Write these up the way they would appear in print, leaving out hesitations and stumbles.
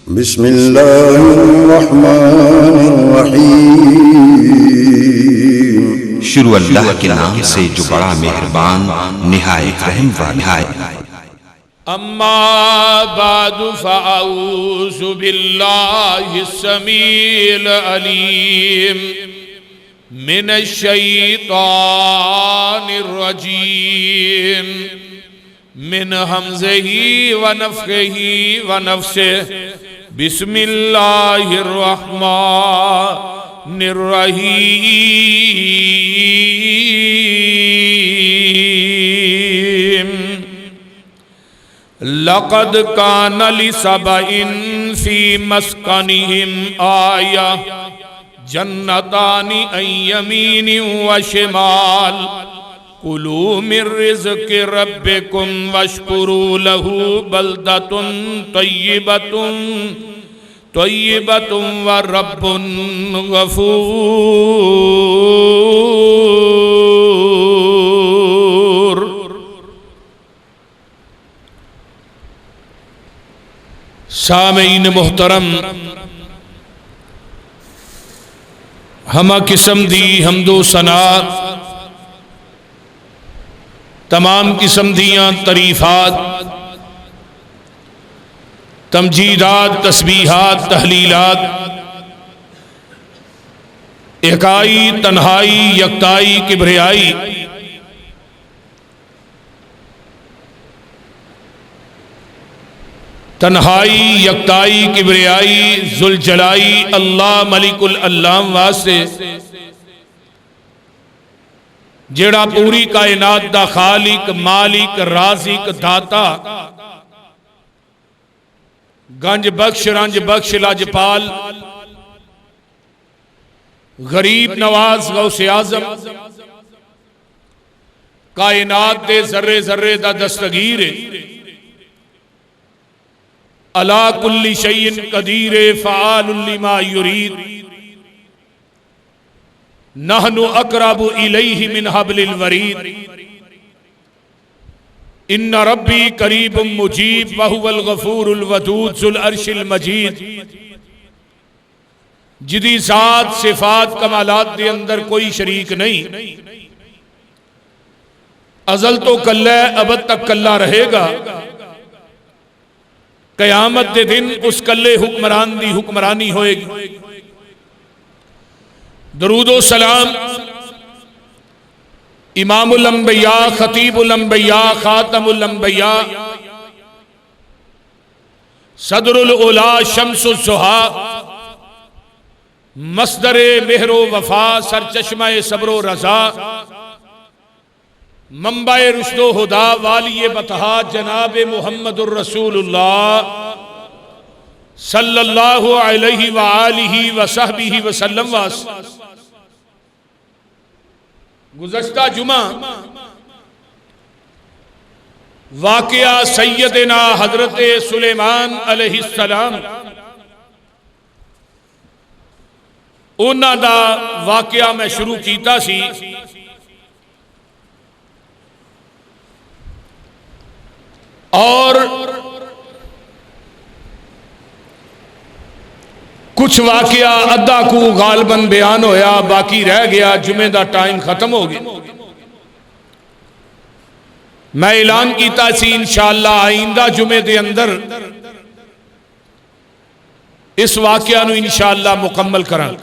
بسم اللہ الرحمن الرحیم شروع اللہ کے نام سے جو بڑا مہربان نہایت رحم والا ہے۔ اما بعد فاعوذ باللہ السمیع العلیم من الشیطان الرجیم من حمزہ ونفخہ ونفثہ بسم اللہ الرحمن الرحیم لقد كان لسبإ في مسكنهم آية جنتان عن يمين وشمال كلوا من رزق ربكم واشكروا له بلدة طيبة ورب غفور۔ سامعین محترم، ہمہ قسم دی حمد و ثنا، تمام قسم دیاں تعریفات، تمجیدات، تسبیحات، تحلیلات، اکائی، تنہائی، یکتائی، کبریائی، تنہائی، یکتائی، کبریائی، ذوالجلائی اللہ ملک العلام واسطے جیڑا پوری کائنات دا خالق، مالک، رازق، داتا، گنج بخش، رنج بخش، لاجپال، غریب نواز، غوث اعظم، کائنات دے ذرے ذرے دا دستگیر علا کل شیء قدیر فعال لما یرید نحن اقرب الیہ من حبل الورید ان ربی قریب مجیب وہو الغفور الودود ذو العرش المجید، جدی ذات، صفات، کمالات دے اندر کوئی شریک نہیں، ازل تو کلہ ابد تک کلہ رہے گا، قیامت دے دن اس کلے حکمران دی حکمرانی ہوئے گی۔ درود و سلام امام الانبیاء، خطیب الانبیاء، خاتم الانبیاء، صدر العلا، شمس الضحیٰ، مصدر مہر و وفا، سرچشمہ صبر و رضا، منبع رشد و ہدا، والی بطحا جناب محمد الرسول اللہ صلی اللہ علیہ وآلہ وصحبہ وسلم گزشتہ جمعہ واقعہ سیدنا حضرت سلیمان علیہ السلام انہاں دا واقعہ میں شروع کیتا سی، اور کچھ واقعہ ادھا کو غالباً بیان ہویا، باقی رہ گیا، جمعہ دا ٹائم ختم ہو گیا۔ میں اعلان کیتا سی انشاءاللہ آئندہ جمعہ دے اندر اس واقعہ نو انشاءاللہ مکمل کران۔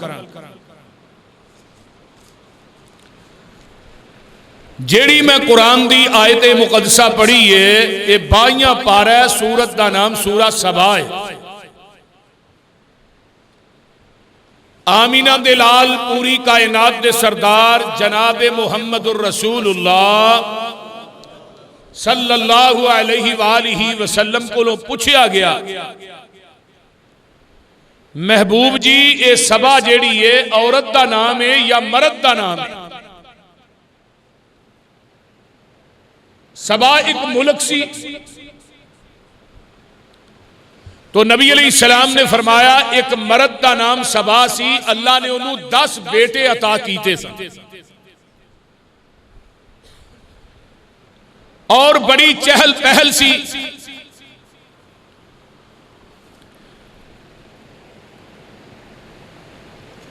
جیڑی میں قرآن دی آیت مقدسہ پڑھی ہے، یہ 22 پارہ ہے، سورت دا نام سورہ سبا ہے۔ آمینہ دلال پوری کائنات دے سردار جناب محمد الرسول اللہ صلی اللہ علیہ وآلہ وسلم کو لو پوچھیا گیا، محبوب جی اے سبا جیڑی ہے عورت دا نام ہے یا مرد دا نام ہے؟ سبا ایک ملک سی، تو نبی علیہ السلام نے فرمایا ایک مرد دا نام سبا سی، اللہ نے انہوں 10 بیٹے عطا کیتے سن، اور بڑی چہل پہل سی۔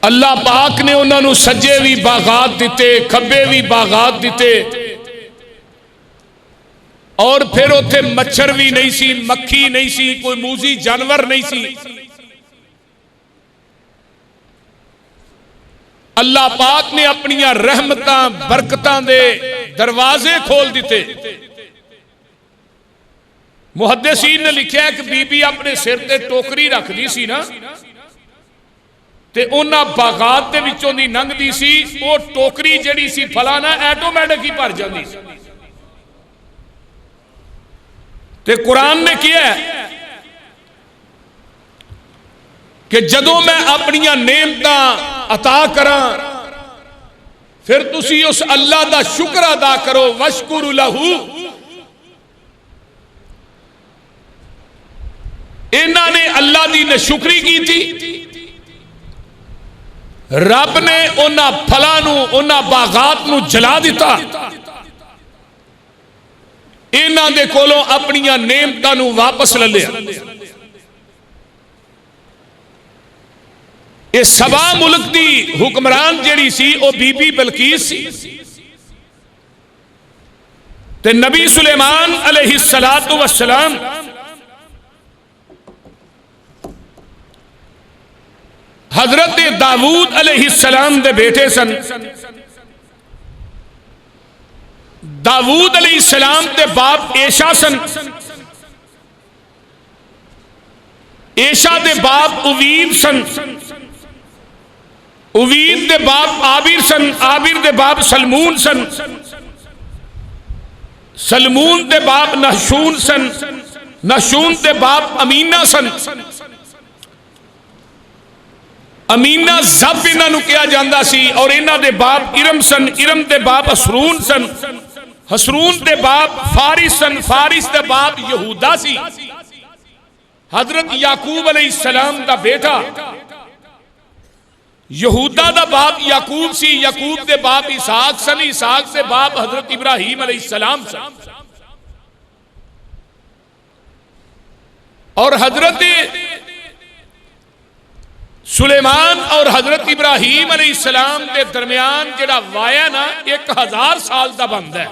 اللہ پاک نے انہوں نے سجے بھی باغات دیتے کھبے بھی باغات دیتے اور پھر اتنے مچھر بھی نہیں سی مکھی نہیں سی کوئی موذی جانور نہیں سی اللہ پاک نے اپنی رحمتاں برکتاں دے دروازے کھول دیتے محدثین نے لکھا ہے کہ بی بی اپنے سر تے ٹوکری رکھ دی سی نا تے انہاں باغات دے وچوں دی ننگ دی سی وہ ٹوکری جڑی سی پھلانا ایٹومیٹک ہی بھر جاندی سی تے قرآن نے کیا ہے کہ جدوں میں اپنیاں نعمتاں عطا کراں پھر تسی اس اللہ دا شکر ادا کرو وشکر لہو انہاں نے اللہ دی نشکری کی تھی رب نے انہاں پھلاں نو انہاں باغات نو جلا دیتا انہاں دے کولوں اپنیاں نعمتاں نو واپس لے لیا یہ سبا ملک دی حکمران جیڑی سی او بی بی بلقیس سی تے نبی سلیمان علیہ السلام حضرت داؤد علیہ السلام دے بیٹے سن داؤد علیہ السلام دے باپ ایشا سن ایشا دے باپ اوید سن اوید دے باپ عابر سن عابر دے باپ سلمون سن سلمون دے باپ نحشون سن نحشون دے باپ امینہ سن امینہ زب انہاں نو کیا جاندہ سی اور انہاں دے باپ ارم سن ارم دے باپ حسرون سن حسرون دے باپ فارس سن فارس دے باپ یہودا سی حضرت یعقوب علیہ السلام دا بیٹا یہودا دا باپ یعقوب سی یعقوب دے باپ اسحاق سن اسحاق دے باپ حضرت ابراہیم علیہ السلام سن اور حضرت سلیمان اور حضرت ابراہیم علیہ السلام دے درمیان جڑا وایا نا 1000 سال دا بند ہے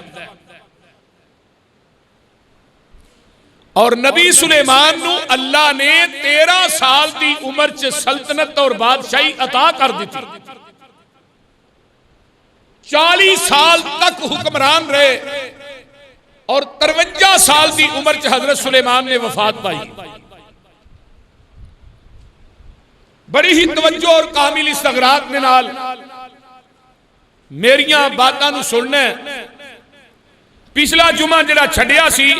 اور نبی سلیمان نو اللہ نے 13 سال دی عمر چ سلطنت اور بادشاہی عطا کر دیتی 40 سال تک حکمران رہے اور 53 سال دی عمر چ حضرت سلیمان نے وفات پائی بڑی ہی توجہ اور کامل استغراق نے نال میریاں باتاں نو سننا ہے پچھلا جمعہ جڑا چھڈیا سی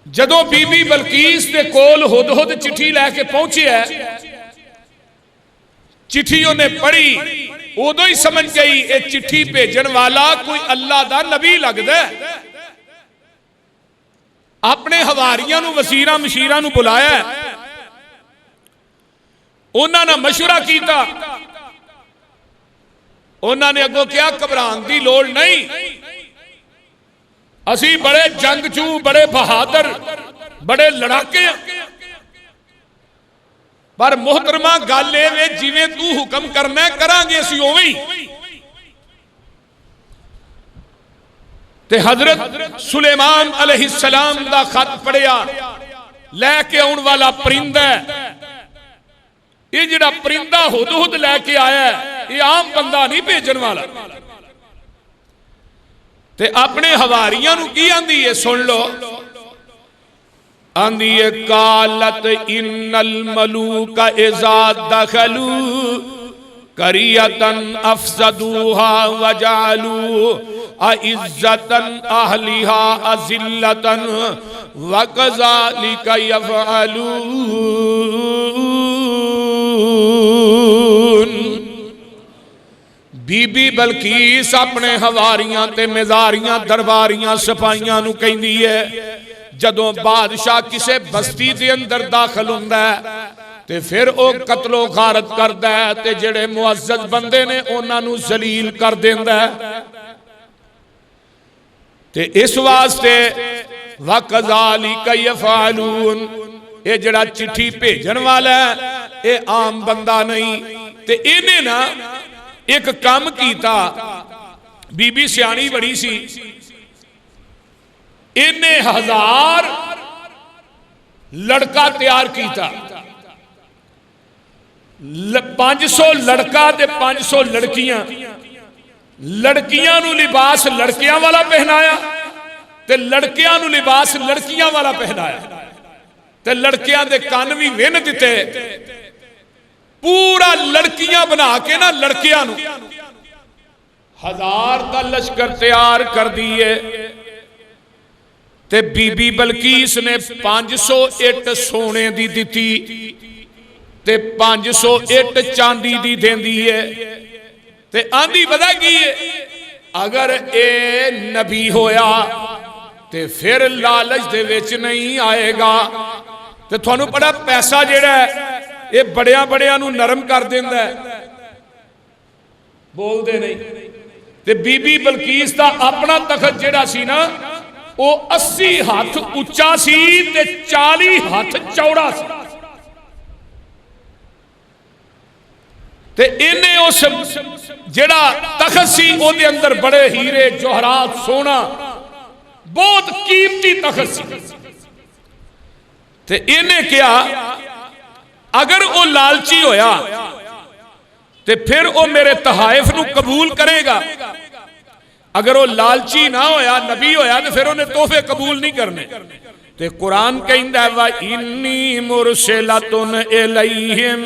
جدو بی بی بلقیس دے کول ہدہد چٹھی لے کے پہنچی ہے چٹھی انہیں پڑھی ادو ہی سمجھ گئی اے چٹھی بھیجن والا کوئی اللہ دا نبی لگدا ہے اپنے حواریاں نو وزیراں مشیراں نو بلایا ہے انہاں نے مشورہ کیتا انہاں نے اگوں کیا گھبران دی لوڑ نہیں اسی بڑے جنگجو بڑے بہادر بڑے لڑاکے پر محترمہ گل اے جویں تو حکم کرنا ہے کران گے اسی اوویں تے حضرت سلیمان علیہ السلام دا خط پڑھیا لے کے آن والا پرندہ ہے یہ جڑا پرندہ ہدہد لے کے آیا ہے یہ عام بندہ نہیں بھیجن والا تے اپنے حواریاں نو کی آندی ہے سن لو آندی ہے قالت ان الملوک اذا دخلوا قریۃ افسدوها وجعلوا اعزۃ اہلها اذلۃ وکذالک یفعلون بی بی بلقیس اپنے حواریاں تے مزاریاں درباریاں سپاہیاں نو کہندی ہے جدوں بادشاہ کسے بستی دے اندر داخل ہوندا ہے تے پھر او قتل و غارت کردا ہے تے جڑے معزز بندے نے انہاں نو ذلیل کر دیندا ہے تے اس واسطے وَقَذَالِكَ يَفْعَلُونَ یہ جڑا چٹھی بھیجن والا ہے یہ عام بندہ نہیں تے انہیں نا ایک کام کیتا بی بی سیانی بڑی سی انہیں 1000 لڑکا تیار کیتا 500 لڑکا تے 500 لڑکیاں نو لباس لڑکیاں والا پہنایا تے لڑکیاں نو لباس لڑکیاں والا پہنایا تے لڑکیاں دے کان بھی ون دیتے پورا لڑکیاں بنا کے نا لڑکیاں نو 1000 دا لشکر تیار کر دیئے تے بی بی بلقیس نے 500 اٹ سونے دی دیتی تے 500 اٹ چاندی دی دین دیئے تے آندھی بدا کیے اگر اے نبی ہویا تے پھر لالچ دے وچ نہیں آئے گا تے تھانوں بڑا پیسہ جڑا ہے یہ بڑیاں نو نرم کر دیندا ہے بول دے نہیں تے بی بی بلقیس دا اپنا تخت جڑا سی نا وہ 80 ہاتھ اچا سی تے 40 ہاتھ چوڑا سی تے انہیں اس جڑا تخت سی وہ دے اندر بڑے ہیرے جوہرات سونا بہت قیمتی تخت سی تے انہیں کیا اگر وہ لالچی ہویا تے پھر وہ میرے تحائف نو قبول کرے گا اگر وہ لالچی نہ ہویا نبی ہویا تو پھر انہیں تحفے قبول نہیں کرنے تے قرآن کہندہ ہے وَإِنِّي مُرْسِلَةٌ إِلَيْهِمْ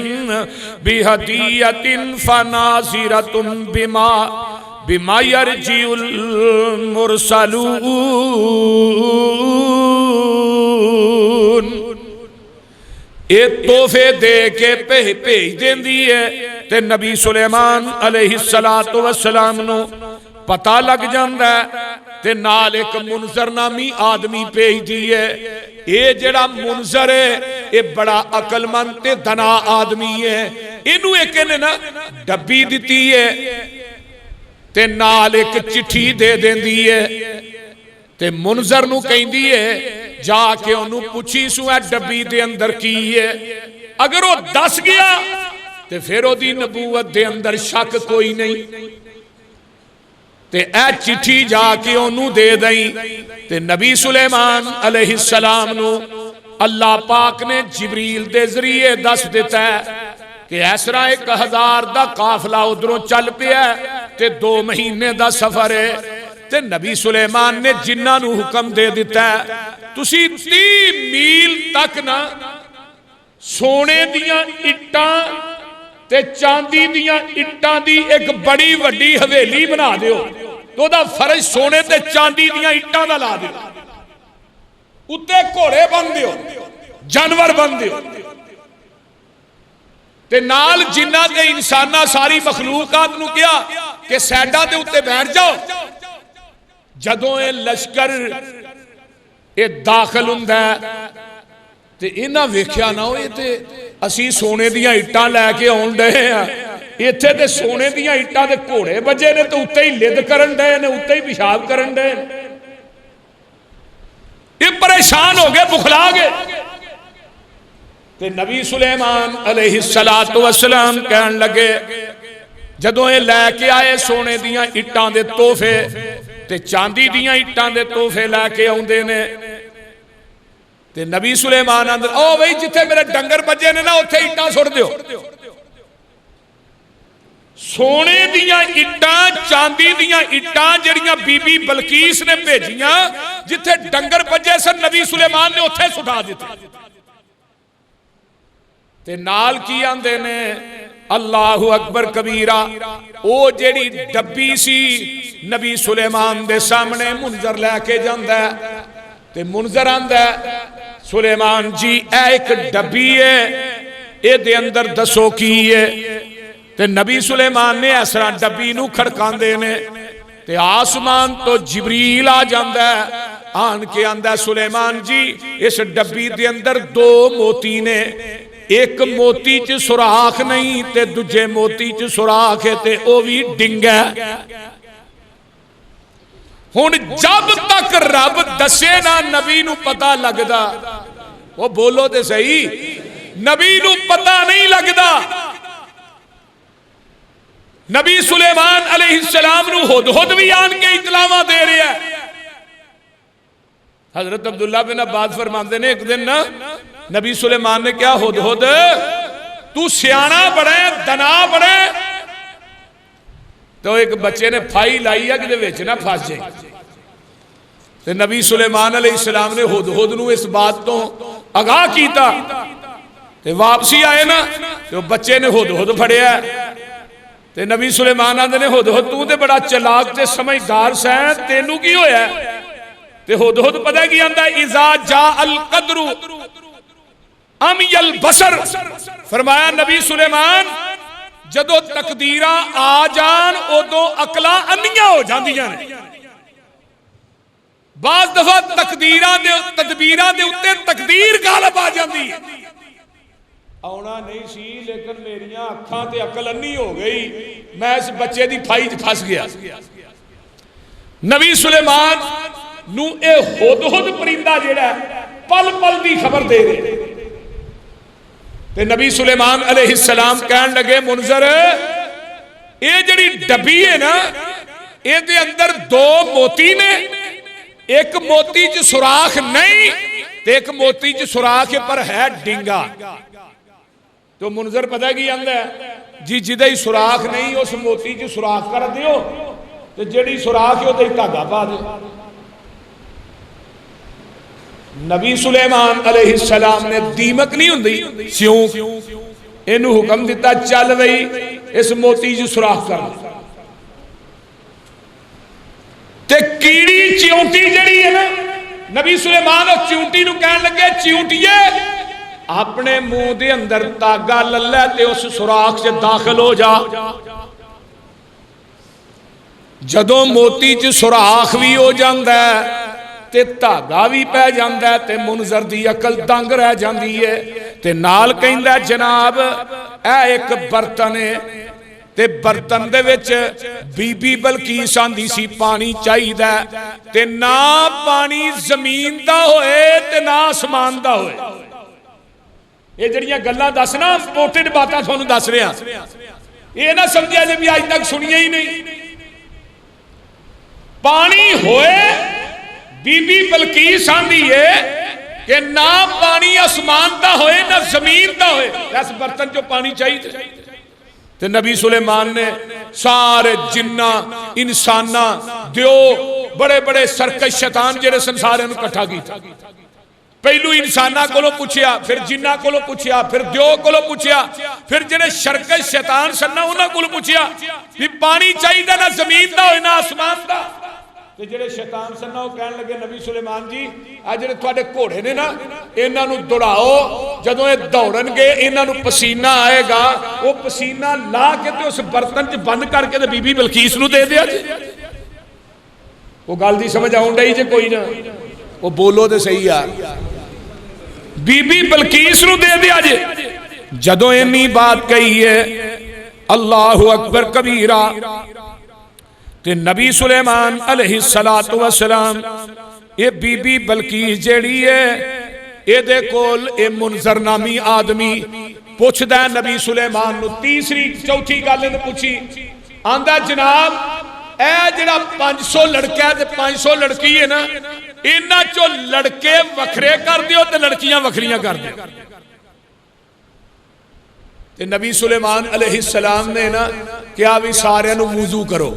بِهَدِيَّةٍ فَنَاظِرَةٌ بِمَا يَرْجِعُ الْمُرْسَلُونَ یہ تحفے دے کے بھیج دین دیئے تے نبی سلیمان علیہ السلام نو پتہ لگ جاندہ ہے تے نال ایک منظر نامی آدمی بھیج دیئے یہ جڑا منظر ہے یہ بڑا عقل مند تے دنا آدمی ہے انہوں ایک نے نا ڈبی دیتی ہے تے نال ایک چٹھی دے دین دیئے تے منظر نو کہیں دیئے جا کے انہوں پوچھی سو ہے ڈبی دے اندر کی ہے اگر وہ دس گیا تے پھر وہ دی نبوت دے اندر شک کوئی نہیں تے اے چٹھی جا کے انہوں دے دیں تے نبی سلیمان علیہ السلام نو اللہ پاک نے جبریل دے ذریعے دس دیتا ہے کہ ایسرا 1000 دا قافلہ ادھروں چل پیا ہے تے 2 مہینے دا سفر ہے تے نبی سلیمان نے جنہ نو حکم دے دیتا ہے تسی 30 میل تک نا سونے دیاں اٹاں تے چاندی دیاں اٹاں دی ایک بڑی وڈی حویلی بنا دیو تو دا فرج سونے تے چاندی دیاں اٹاں دا لا دیو اتے گھوڑے بن دیو جانور بن دیو تے نال جنہ تے انسانہ ساری مخلوقات نو کیا کہ سیڈا دے اتے بیٹھ جاؤ جدوں اے لشکر اے داخل ہوندہ ہے تے انہاں ویکھیا نہ ہوئے تے اسی سونے دیاں اٹاں لے کے آن رہے ہیں ایتھے تے سونے دیاں اٹاں دے گھوڑے بجے نے تو اتے ہی لد کرن دے نے اتے ہی پیشاب کرن دے یہ پریشان ہو گئے بخلا گئے تے نبی سلیمان علیہ السلام کہن لگے جدوں یہ لے کے آئے سونے دیاں اٹاں دے تحفے تے چاندی دیاں اٹاں دے تحفے لے کے آوندے نے تے نبی سلیمان اندر او بھئی جتھے میرے ڈنگر بجے نے نا اتھے اٹاں سٹ دیو سونے دیاں اٹاں چاندی دیاں اٹاں جڑیاں بی بی بلقیس نے بھیجیاں جتھے ڈنگر بجے سن نبی سلیمان نے اتھے سٹا دیتے تے نال کی آندے نے اللہ اکبر کبیرہ او جیڑی ڈبی سی نبی سلیمان دے سامنے منظر لے کے جاندہ ہے تے منظر آندہ ہے سلیمان جی اے ایک ڈبی ہے اے دے اندر دسو کی ہے تے نبی سلیمان نے ایسرا ڈبی نو کھڑکان دینے تے آسمان تو جبریل آ جاندہ ہے آن کے آندہ سلیمان جی اس ڈبی دے اندر 2 موتی نے ایک موتی چ سوراخ نہیں تے دوجے موتی چ سوراخ ہے تے او بھی ڈنگ ہے ہن جب تک رب دسے نا نبی نو پتہ لگدا وہ بولو تے صحیح، نبی نو پتہ نہیں لگدا نبی سلیمان علیہ السلام نو ہدہد بھی آن کے اطلاع دے رہا ہے۔ حضرت عبداللہ بن عباس فرماتے ہیں ایک دن نا نبی سلیمان نے کیا ہدہد تو سیانا بڑے دنا بڑے، تو ایک بچے نے پھائی لائی ہے کہ وچ نہ پھس جائے، تو نبی سلیمان علیہ السلام نے ہدہد نو اس بات تو آگاہ کیتا، تو واپسی آئے نا تو بچے نے ہدہد پھڑیا ہے، تو نبی سلیمان آندے نے ہدہد تو تے بڑا چلاک تے سمجھدار سیں، تینوں کی ہویا ہے؟ تے ہدہد پتہ کی آندہ اذا جاء القدر امی البصر، فرمایا نبی سلیمان جدو تقدیرہ آ جان ادو عقلاں انیاں ہو جاندیاں نے، بعض دفعہ تدبیراں دے اتے تقدیر غالب آ جاندی ہے، آنا نہیں سی لیکن میریاں اکھاں تے عقل انی ہو گئی، میں اس بچے دی پھائی پھس گیا۔ نبی سلیمان نو اے ہدہد پرندہ جیڑا ہے پل پل دی خبر دے رہے، تے نبی سلیمان علیہ السلام کہن لگے منظر اے جڑی ڈبی ہے نا اے دے اندر دو موتی نے، ایک موتی جو سوراخ نہیں تے ایک موتی جو سوراخ پر ہے ڈنگا، تو منظر پتہ کی آندہ ہے جی جدہ ہی سوراخ نہیں اس موتی جو سوراخ کر دیو تو جڑی سوراخ ہے وہ دے دھاگا پا دے۔ نبی سلیمان علیہ السلام نے دیمک نہیں ہوندی سیونک، انہوں حکم دیتا چل وئی اس موتی جو سوراخ کر دے، تے کیڑی چیونٹی جڑی ہے نا نبی سلیمان اور چیونٹی نو کہن لگے چیونٹیے اپنے منہ دے اندر تاگا للہ تے اس سوراخ سے داخل ہو جا، جدوں موتی چ سوراخ بھی ہو جاندہ ہے تے تاگا بھی پہ جاندہ ہے تے منظر دی عقل دنگ رہ جاندی ہے، تے نال کہندہ ہے جناب اے ایک برتن ہے تے برتن دے وچ بی بی بلقیس آندی سی پانی چاہی دا تے نہ پانی زمین دا ہوئے تے نہ آسمان دا ہوئے۔ یہ جڑیاں گلہ دسنا پوٹڈ باتاں تھانوں دس رہے ہیں، یہ نہ سمجھے جب بھی آج تک سنیے ہی نہیں، پانی ہوئے بی بی بلقیس آندی ہے کہ نہ پانی آسمان دا ہوئے نہ زمین دا ہوئے، اس برتن جو پانی چاہیے تھے، تو نبی سلیمان نے سارے جنہ انسانہ دیو بڑے بڑے سرکش شیطان جڑے سنسارے نو کٹھا کی تھا، پہلو انسانہ کو لو پوچھیا، پھر جنہ کو لو پوچھیا، پھر دیو کو لو پوچھیا، پھر جڑے شرکش شیطان سننا انہاں کو لو پوچھیا بھی پانی چاہیے نہ زمین دا ہوئے نہ آسمان دا، تو جڑے شیطان سننا وہ کہنے لگے نبی سلیمان جی آج جڑے تھوڑے گھوڑے نے نا انہاں نو دوڑاؤ، جدوں یہ دوڑن گے انہاں نو پسینہ آئے گا، وہ پسینہ لا کے تے اس برتن چ بند کر کے تے بی بی بلقیس نو دے دیا جی۔ وہ گل دی سمجھ آؤں ڈائی جے کوئی نہ، وہ بولو تے صحیح یار، بی بی بلقیس نو دے دیا جی۔ جدوں انی بات کہی ہے اللہ اکبر کبیرہ، تے نبی سلیمان علیہ السلام یہ بی بی بلقیس جیڑی ہے اے دے کول اے منظر نامی آدمی پوچھ دے نبی سلیمان نو تیسری چوتھی گالے نے پوچھی، آندہ جناب اے جڑا 500 لڑکا ہے تے 500 لڑکی ہے نا انہاں چو لڑکے وکھرے کر دیو تے لڑکیاں وکھریاں کر دیو۔ تے نبی سلیمان علیہ السلام نے نا کیا بھی سارے نو وضو کرو،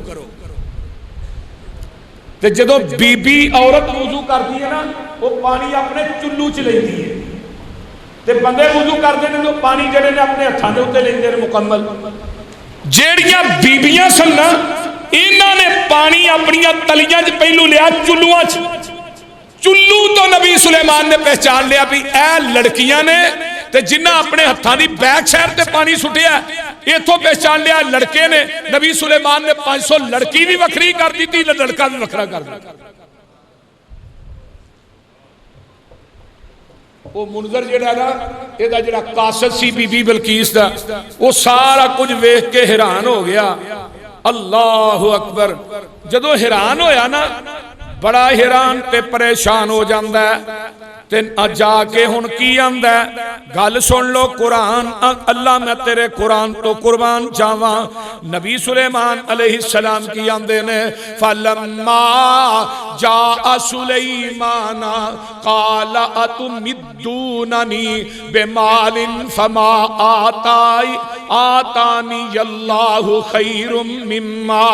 تے جدو بی بی عورت وضو کر دی ہے نا وہ پانی اپنے چلو چ لے دی ہے، تے بندے وضو کر دے نے تو پانی جڑے نے اپنے ہتھاں دے اوتے لیندے نے مکمل۔ جیڑیاں بیبیاں سن نا انہاں نے پانی اپنی تلیاں چ پہلو لیا چلواں چ، چلو تو نبی سلیمان نے پہچان لیا بھی اے لڑکیاں نے، تے جنہ اپنے ہتھاں دی بیک سائڈ تے پانی سٹیا ایتھوں پہچان لیا لڑکے نے۔ نبی سلیمان نے 500 لڑکی بھی وکھری کر دی تھی، لڑکا بھی وکھرا کر دی۔ وہ منظر جڑا نا یہ دا جڑا قاصد سی بی بی بلقیس دا وہ سارا کچھ ویکھ کے حیران ہو گیا۔ اللہ اکبر، جدو حیران ہویا نا بڑا حیران تے پریشان ہو جاندہ ہے، تے جا کے ہن کی آندا ہے گل سن لو قرآن اللہ میں تیرے قرآن تو قربان جاواں نبی سلیمان علیہ السلام کی آندے نے فلما جاء سلیمان قال اتمدوننی بمال فما آتانی اللہ خیر مما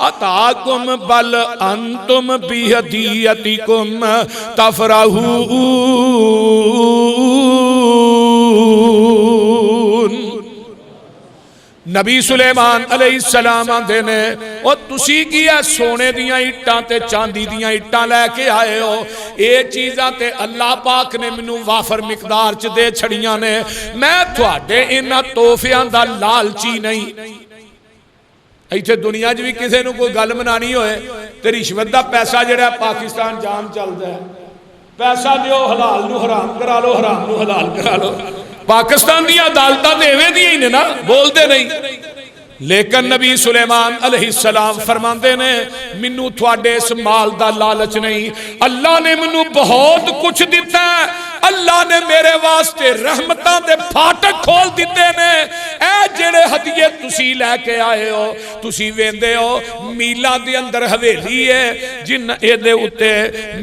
آتاکم بل انتم بہدیتکم تفرحون نبی سلیمان علیہ السلام آندے نے او تسی کیا سونے دیاں اٹھاں تے چاندی دیاں اٹھاں لے کے آئے ہو اے چیزاں تے اللہ پاک نے منو وافر مقدار چ دے چھڑیاں نے میں تھوڑے انہاں توفیاں دا لالچی نہیں ایتھے دنیا جو بھی کسے نو کوئی گل منانی ہوئے تے رشوت دا پیسہ جڑا پاکستان جان چلدا ہے پیسہ دیو حلال نو حرام کرا لو حرام نو حلال کرا لو پاکستان دی عدالتاں دے ایویں دی نے نا بول دے نہیں لیکن نبی سلیمان علیہ السلام فرماندے نے منو تھوڑے اس مال دا لالچ نہیں اللہ نے منو بہت کچھ دیتا ہے اللہ نے میرے واسطے رحمتاں دے پھاٹک کھول دیتے نے اے جڑے ہدیے تسی لے کے آئے ہو تسی ویندے ہو میلا دے اندر حویلی ہے جن اے دے اتے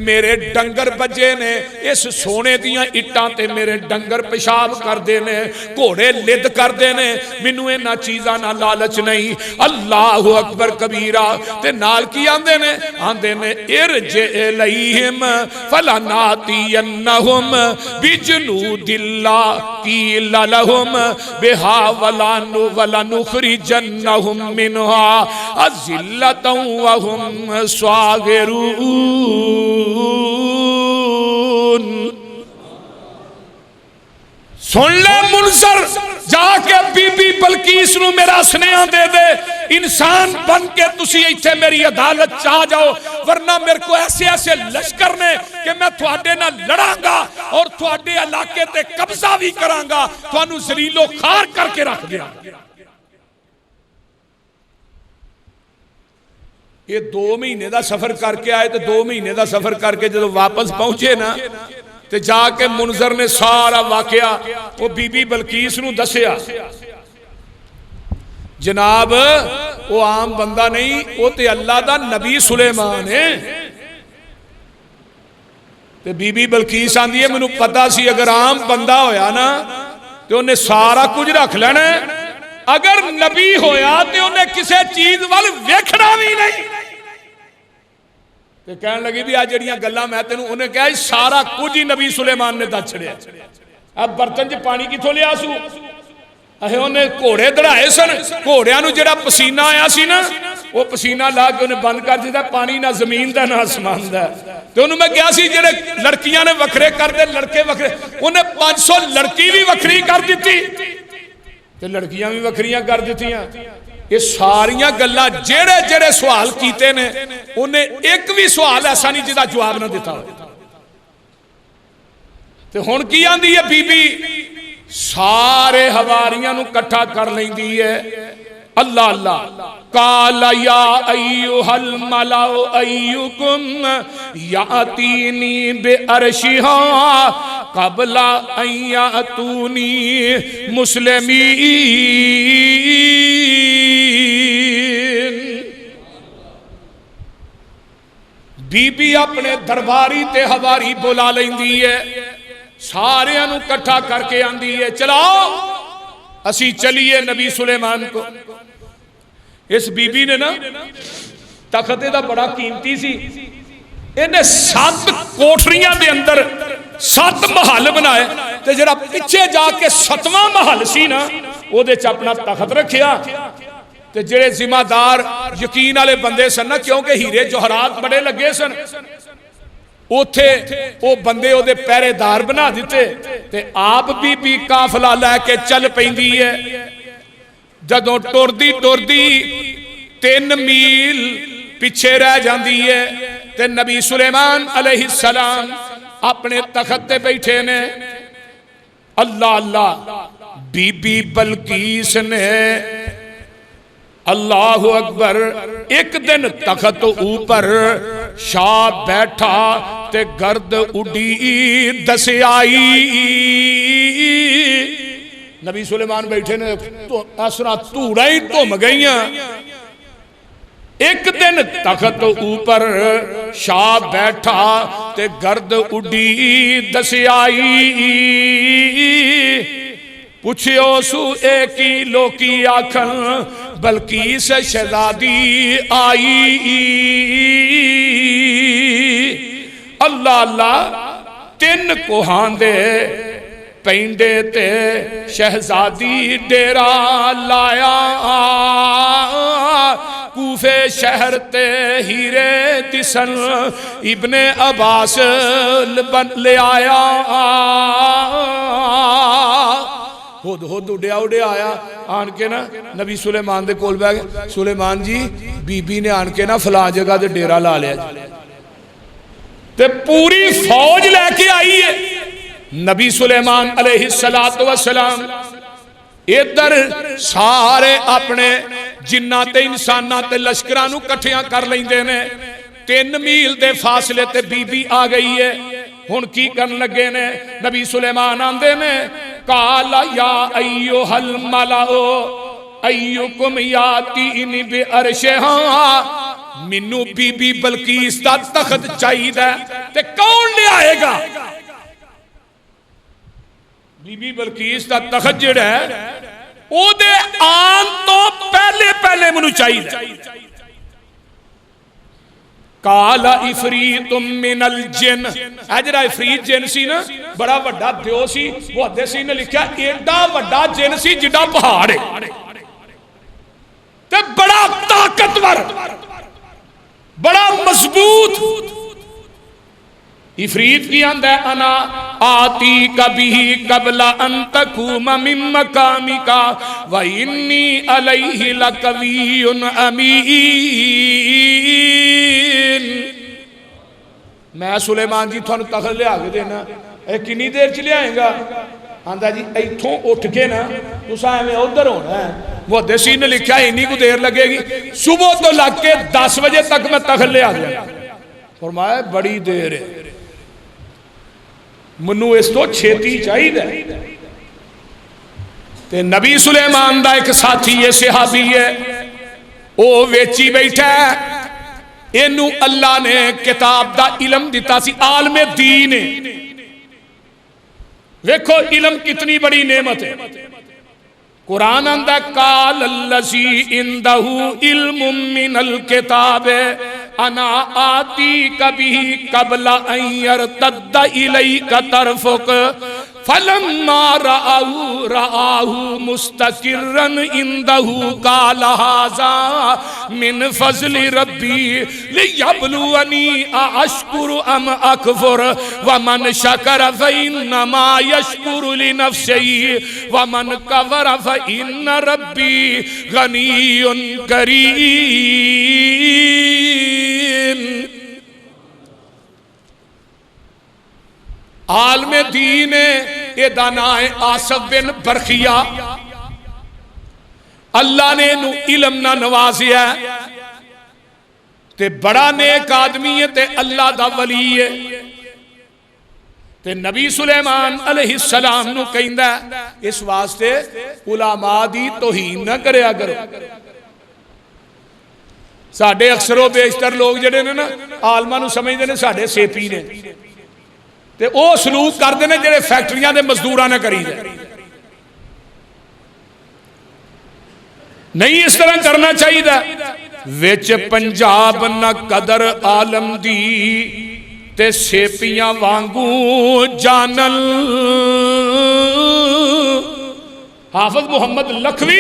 میرے ڈنگر بجے نے اس سونے دیاں اٹھاں تے میرے ڈنگر پیشاب کر دے نے گھوڑے لد کر دے نے منو اینا چیزاں نہ لالچ نہیں اللہ اکبر کبیرہ تے نال کی آندے نے ارجع الیہم فلناتینہم بجنود اللہ قیل لہم بہا ولنخرجنہم منہا اذلتا وہم صاغرون سن لے منظر جا کے بی بی بلقیس نو میرا سنیہ دے دے انسان بن کے تسی ایتھے میری عدالت چاہ جاؤ ورنہ میرے کو ایسے ایسے لشکر نے کہ میں تھوڑے نہ لڑاں گا اور تھوڑے علاقے تے قبضہ بھی کراں گا تھوانو ذلیل و خار کر کے رکھ دیا یہ 2 مہینے دا سفر کر کے آئے تو 2 مہینے دا سفر کر کے جب واپس پہنچے نا تے جا کے منظر نے سارا واقعہ وہ بی بی بلقیس نو دسیا جناب وہ عام بندہ نہیں وہ تے اللہ دا نبی سلیمان ہے تے بی بی بلقیس آندھی ہے منو پتا سی اگر عام بندہ ہویا نا تے انہیں سارا کچھ رکھ لینا ہے اگر نبی ہویا تے انہیں کسے چیز وال ویکھنا بھی نہیں تے کہنے لگی بھی آج جڑیاں گلاں میں تینوں انہیں کہا سارا کچھ ہی نبی سلیمان نے دا چھڑیا اب برتن جی پانی کی تھو لیا سو انہیں گھوڑے دڑائے سن گھوڑیاں نو جڑا پسینہ آیا سی نا وہ پسینہ لا کے انہیں بند کر دیتا پانی نہ زمین دا نہ آسمان دا تو انہوں میں کیا سی جڑے لڑکیاں نے وکھرے کر دے لڑکے وکھرے انہیں 500 لڑکی بھی وکھری کر دیتی تے لڑکیاں بھی وکھریاں کر دیتی ہیں یہ ساریاں گلاں جڑے جڑے سوال کیتے نے انہیں ایک بھی سوال ایسا نہیں جدا جواب نہ دیتا تے ہن کی آندی ہے بی بی سارے حواریاں نو کٹھا کر لیں دی ہے اللہ اللہ قال یا ایوہ الملأ ایکم یاتینی بعرشہا قبل ان یاتونی مسلمین بی بی اپنے درباری تے حواری بولا لیں دی ہے سارے انو کٹھا کر کے آندی ہے چلاؤ اسی چلیے نبی سلیمان کو اس بی بی نے نا تختے دا بڑا قیمتی سی انہیں 7 کوٹریاں دے اندر 7 محل بنائے تے جڑا پچھے جا کے 7واں محل سی نا وہ دے اپنا تخت رکھیا تے جڑے ذمہ دار یقین والے بندے سن نا کیونکہ ہیرے جوہرات بڑے لگے سن اوتھے او بندے او دے پہرے دار بنا دیتے تے آپ بھی قافلہ لے کے چل پیندی ہے جدوں ٹردی 3 میل پیچھے رہ جاندی ہے تے نبی سلیمان علیہ السلام اپنے تخت تے بیٹھے نے اللہ اللہ بی بی بلقیس نے اللہ اکبر ایک دن تخت اوپر شاہ بیٹھا تے گرد اڈی دس آئی نبی سلیمان بیٹھے نے اسرا دھوڑا ہی دھم گئیاں ایک دن تخت اوپر شاہ بیٹھا تے گرد اڈی دس آئی پوچھو سو ایک ہی لوکی آکھن بلقیس شہزادی آئی اللہ اللہ تین کوہاں دے پینڈے تے شہزادی ڈیرا لایا کوفے شہر تے ہیرے دسن ابن عباس لے آیا ہود ہود اڈیا اڈیا آیا آن کے نا نبی سلیمان دے کول بیٹھ گئے سلیمان جی بی بی نے آن کے نا فلاں جگہ دے ڈیرا لا لیا تے پوری فوج لے کے آئی ہے نبی سلیمان علیہ السلام ادھر سارے اپنے جنات انسانات لشکرانو کٹھیاں کر لیندے نے 3 میل دے فاصلے تے بی بی آ گئی ہے ہن کی کرن لگے نے نبی سلیمان آندے نے قالا یا ایوہ الملعو ایوکم یاتینی بے عرشہا منو بی بی بلقیس دا تخت چاہید ہے تے کون لے آئے گا بی بی بلقیس دا تخت جڑا ہے او دے آن تو پہلے منو چاہید ہے کالا افریت من الجن اجرا افریت جن سی نا بڑا وڈا دیو سی وہ حدیثی نے لکھا ایڈا وڈا جن سی جڈا پہاڑ ہے تے بڑا طاقتور بڑا مضبوط افریت کی اندہ انا آتی کبھی قبل ان تقوم من مقامکا وَإِنِّي عَلَيْهِ لَقَوِيٌّ أَمِينٌ میں سلیمان جی تھانو تخت لے آگے دینا کنی دیر چلے آئیں گا آندھا جی ایتھوں اٹھ کے نا تسا میں ادھر ہونا ہے وہ دیسی نے لکھا ہے انہی کو دیر لگے گی صبح تو لگ کے 10 بجے تک میں تخت لے آگیا فرمایا بڑی دیر ہے منو اس تو چھیتی چاہید ہے تے نبی سلیمان دا ایک ساتھی یہ صحابی ہے او ویچی بیٹھا ہے اینو اللہ نے کتاب دا علم دیتا سی عالم دین ہے ویکھو علم کتنی بڑی نعمت ہے قرآن اندہ قال اللذی اندہو علم من الکتاب انا آتی کبھی قبل ان یرتد الیک طرفک فلما رآہو مستقرن اندہو قال ھذا من فضل ربی لیبلونی اشکر ام اکفر ومن شکر فإنما یشکر لنفسه ومن کفر فإن ربی غنی کریم عالم دین ادانائے آصف بن برخیہ اللہ نے انہوں علم نہ نوازیا تے بڑا نیک آدمی ہے تے اللہ دا ولی ہے تے نبی سلیمان علیہ السلام نو کہندہ اس واسطے علماء دی توہین نہ کرے اگر ساڑھے اکثر و بیشتر لوگ جڑے نے نا عالماں نو سمجھ دے نے ساڑھے سیپی نے تے او سلوک کر دینے جڑے فیکٹریاں دے مزدوراں نہ کری دے نہیں اس طرح کرنا چاہیے دا ویچ پنجاب نہ قدر عالم دی تے سیپیاں وانگو جانل حافظ محمد لکھوی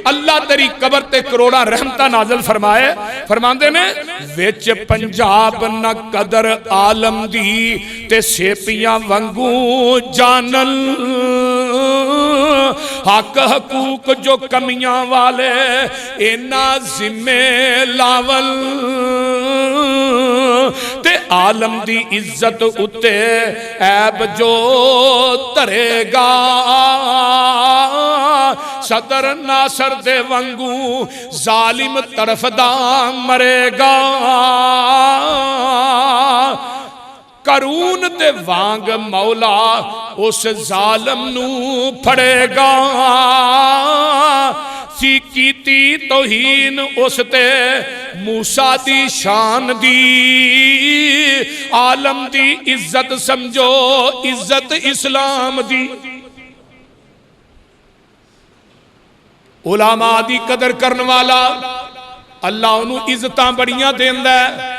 اللہ تیری قبر تے کروڑا رحمتہ نازل فرمائے فرماندے نے ویچ پنجاب نہ قدر عالم دی تے سیپیاں وانگو جانل حق حقوق جو کمیاں والے اینا ذمہ لاول تے عالم دی عزت اتے عیب جو ترے گا صدر ناصر دے ونگو ظالم طرف دا مرے گا کرون دے وانگ مولا اس ظالم نو پھڑے گا سی کیتی توہین اس تے موسیٰ دی شان دی عالم دی عزت سمجھو عزت اسلام دی علماء دی قدر کرن والا اللہ انہوں عزتاں بڑیاں دیندہ ہے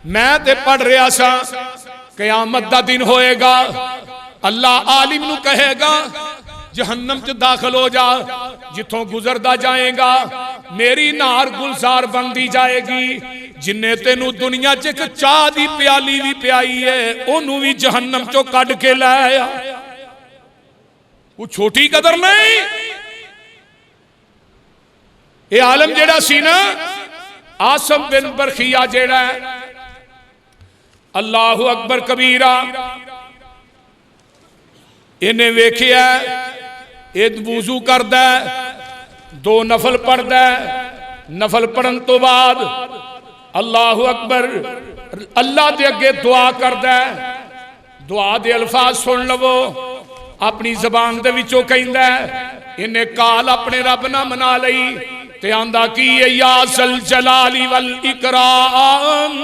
میں تے پڑھ رہا سا قیامت دا دن ہوئے گا اللہ عالم نو کہے گا جہنم چ داخل ہو جا جتوں گزردہ جائیں گا میری نار گلزار بندی جائے گی جنہیں تینوں دنیا چک چاہ دی پیالی بھی پیائی ہے انہوں بھی جہنم چو کڈ کے لایا وہ چھوٹی قدر نہیں اے عالم جیڑا سی نا عاصم بن برخیہ جیڑا ہے اللہ اکبر کبیرہ انہیں ویکھیا ایک وضو کردہ دو نفل پڑھدہ نفل پڑھن تو بعد اللہ اکبر اللہ دے اگے دعا کردہ دعا دے الفاظ سن لو اپنی زبان دے وچوں کہندہ انہیں کال اپنے رب نہ منا لئی تے آندہ کی یا ذل جلال والاکرام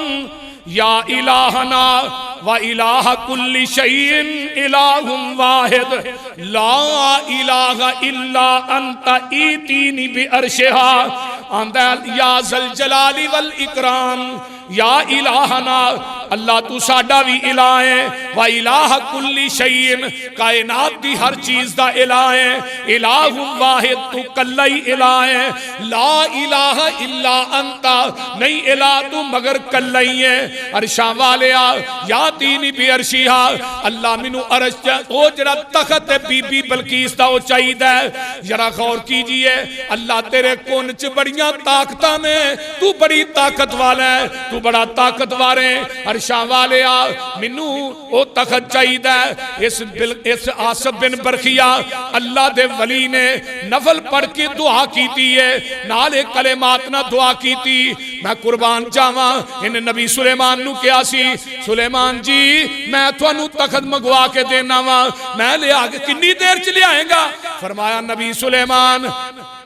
یا الہنا و الہ کل شیء الہ واحد لا الہ الا انت ایتینی بعرشہا آندہ یا ذل جلال والاکرام یا الہنا اللہ تو ساڈا بھی الہ ہے و الہ کل شیء کائنات دی ہر چیز دا الہ ہے الہ واحد تو کلئی الہ ہے لا الہ الا انت نہیں الہ تو مگر کلئی ہے عرشاں والیا یا تینی بی عرشیہا اللہ منو عرش او جرا تخت بی بی بلقیس دا او چاہید ہے ذرا غور کیجئے اللہ تیرے کون چ بڑیاں طاقتاں میں تو بڑی طاقت والا ہے تو بڑا طاقت وارے عرشاں والیا منو او تخت چاہید ہے اس عاصم بن برخیہ اللہ دے ولی نے نفل پڑھ کے دعا کیتی ہے نالے کلمات نہ دعا کیتی میں قربان جاواں ان نبی سلیمان نو کیا سی سلیمان جی میں تھانو تخت منگوا کے دینا وا میں لے آگے کنی دیر چلے آئیں گا فرمایا نبی سلیمان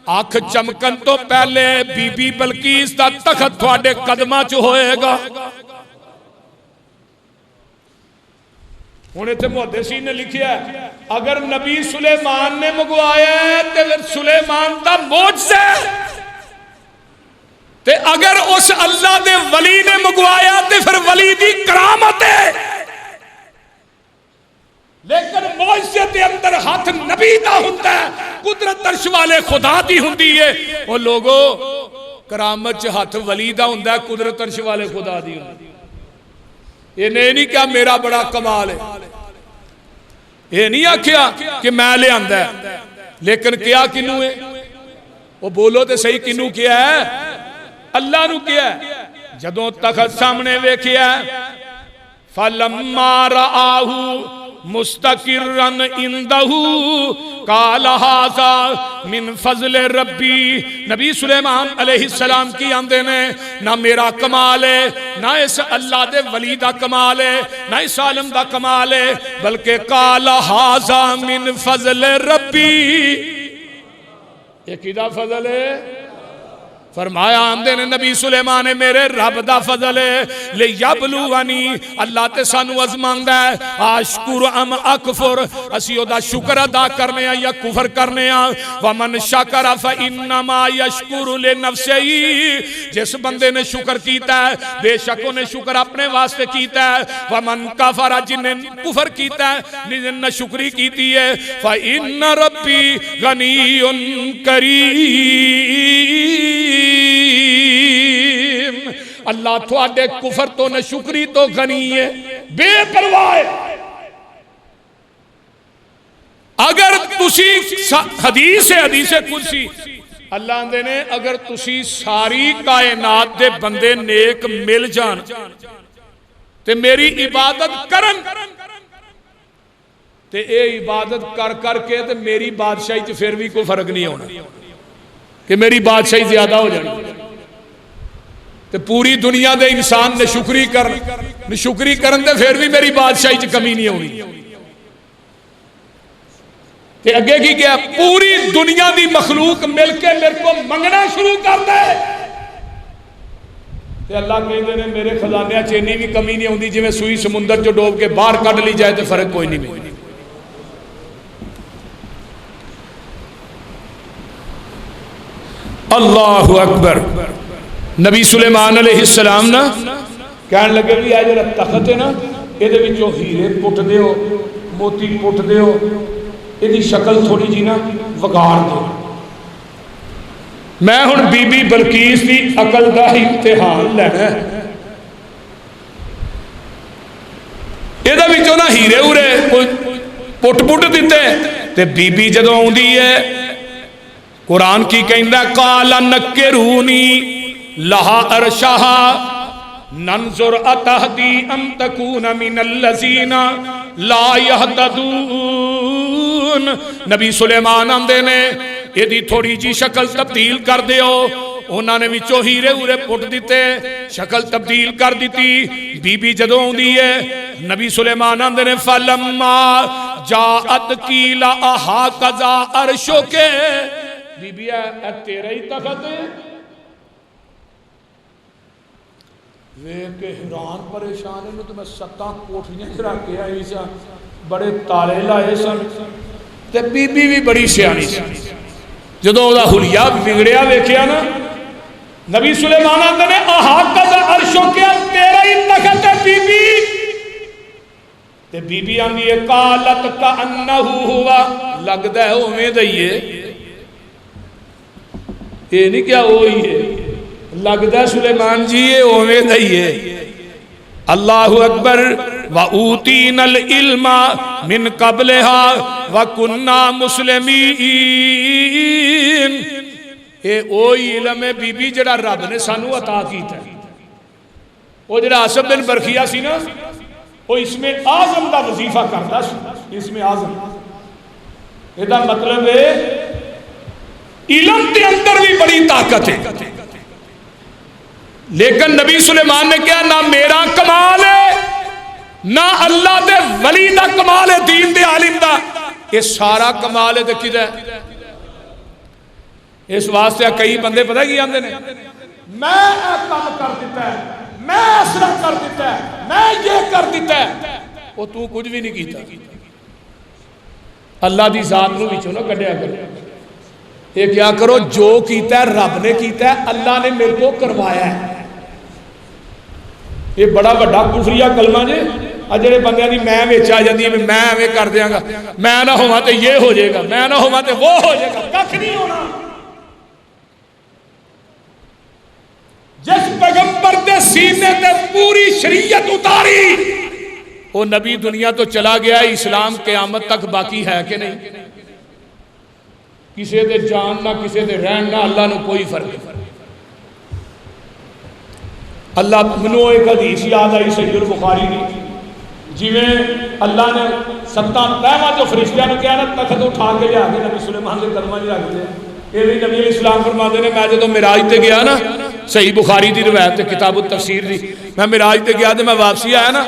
آنکھ چمکن تو پہلے بی بی بلقیس دا تخت تھوڑے قدمہ چ ہوئے گا انہیں تے محدثین نے لکھیا ہے اگر نبی سلیمان نے منگوایا ہے تے سلیمان دا معجزہ تے اگر اس اللہ دے ولی نے منگوایا تے پھر ولی دی کرامت ہے لیکن معجزے دے اندر ہاتھ نبی دا ہوتا ہے قدرت عرش والے خدا دی ہوندی ہے وہ لوگوں کرامت چ ہاتھ ولی دا ہوتا ہے قدرت عرش والے خدا دی ہوندی ہے یہ نہیں کیا میرا بڑا کمال ہے یہ نہیں آکھیا کہ میں لے آندہ ہے لیکن کیا کنو ہے وہ بولو تے صحیح کنو کیا ہے اللہ نو کیا ہے جدوں تخت سامنے ویکھیا ہے فَلَمَّا رَآهُ مستقرن اندہو قال هذا من فضل ربی نبی سلیمان علیہ السلام کی آندے نے نہ میرا کمال ہے نہ اس اللہ دے ولی دا کمال ہے نہ اس عالم دا کمال ہے بلکہ قال هذا من فضل ربی یہ کدا فضل ہے فرمایا آمدے نے نبی سلیمان میرے رب دا فضل ہے لیبلوانی اللہ تے سانو ازماندہ ہے آشکر ام اکفر اسی او دا شکر ادا کرنے ہیں یا کفر کرنے ہیں ومن شکر فإنما یشکر لنفسہی جس بندے نے شکر کیتا ہے بے شک انہیں شکر اپنے واسطے کیتا ہے ومن کفر جنہیں کفر کیتا ہے نہ شکری کیتی ہے فإن ربی غنی کریم اللہ تھوڑے کفر تو نہ شکری تو غنی ہے بے پرواہ اگر تسی حدیث قدسی اللہ اندے نے اگر تسی ساری کائنات دے بندے نیک مل جان تے میری عبادت کرن تے اے عبادت کر کر کے تے میری بادشاہی تے پھر بھی کوئی فرق نہیں ہونا کہ میری بادشاہی زیادہ ہو جائے تے پوری دنیا دے انسان نشکری کرن تے پھر بھی میری بادشاہی چ کمی نہیں ہونی تے اگے کی کیا پوری دنیا دی مخلوق مل کے میرے کو منگنا شروع کر دے تے اللہ کہتے ہیں میرے خزانے چینی بھی کمی نہیں ہوندی جی میں سوئی سمندر جو ڈوب کے باہر کٹ لی جائے تو فرق کوئی نہیں ملتی اللہ اکبر نبی سلیمان علیہ السلام نا کہنے لگے بھی آج جڑا تخت ہے نا یہ ہیرے پٹ دیو موتی پٹ دیو یہ شکل تھوڑی جی نا وگاڑ دو میں ہن بی بی بلقیس دی عقل دا امتحان لینا یہ نا ہیرے ہورے پٹ دیتے تے بی بی جدوں آوندی ہے قرآن کی کہندا قال نکرونی لہا ارشہا ننظر اتہدی ام تکون من الذین لا یہتدون نبی سلیمان آندے نے یہ دی تھوڑی جی شکل تبدیل کر دیو انہاں نے وچوں ہیرے ہورے پٹ دیتے شکل تبدیل کر دیتی بی بی جدوں ہوندی ہے نبی سلیمان آندے نے فلما جاءت قیل اہاکذا عرشک بی بی اے تیرا ہی تخت ہے ویکھ کے حیران پریشان ہے تو میں 7 کوٹھیاں رکھ کے آئی سا بڑے تالے لائے سن تے بی بی بھی بڑی سیانی سی جدوں دا حلیہ بگڑیا ویکھیا نا نبی سلیمان آندے نے اہاکذا عرشک تیرا ہی تخت ہے بی بی تے بی بی آندی ہے قالت کانہ ہوا لگدا ہے اوویں دا ہی ہے یہ نہیں کیا وہی ہے لگتا سلیمان جی یہ اوویں دا ہی ہے اللہ اکبر وَأُوتِينَا الْعِلْمَ مِنْ قَبْلِهَا وَكُنَّا مُسْلِمِينَ یہ وہی علم ہے بی بی جڑا رب نے سانو عطا کیتا ہے وہ جڑا عاصم بن برخیہ سی نا وہ اسم اعظم دا وظیفہ کرتا سی اسم اعظم یہ دا مطلب ہے علم کے اندر بھی بڑی طاقت ہے لیکن نبی سلیمان نے کیا نہ میرا کمال ہے نہ اللہ دے ولی دا کمال ہے دین دے عالم دا یہ سارا کمال ہے تو کدھر ہے اس واسطے کئی بندے پتہ کی آندے نے میں کام کر دیتا ہے میں اسرا کر دیتا ہے میں یہ کر دیتا ہے وہ تو کچھ بھی نہیں کیتا اللہ دی ذات نو وچوں نہ کڈیا کر یہ کیا کرو جو کیتا ہے رب نے کیتا ہے اللہ نے میرے کو کروایا ہے یہ بڑا بڑا کفریہ کلمہ جے جڑے بندیاں دی میں وچ آ جاندی ہے میں ایویں کر دیاں گا میں نہ ہوواں تے یہ ہو جائے گا میں نہ ہوواں تے وہ ہو جائے گا کچھ نہیں ہونا جس پیغمبر دے سینے تے پوری شریعت اتاری وہ نبی دنیا تو چلا گیا اسلام قیامت تک باقی ہے کہ نہیں کسی دے جان نہ کسی دے رہن نہ اللہ نو کوئی فرق نہیں اللہ منو ایک حدیث یاد آئی صحیح البخاری کی جی میں اللہ نے 7 پہما جو فرشتیاں نے کیا نا تخت اٹھا کے لیا کے نبی سلیمان کے قدمہ نہیں رکھتے یہ بھی نبی علیہ السلام فرماتے ہیں میں جدو معراج تے گیا نا صحیح بخاری دی روایت کتاب التفسیر دی میں معراج تے گیا تے میں واپسی آیا نا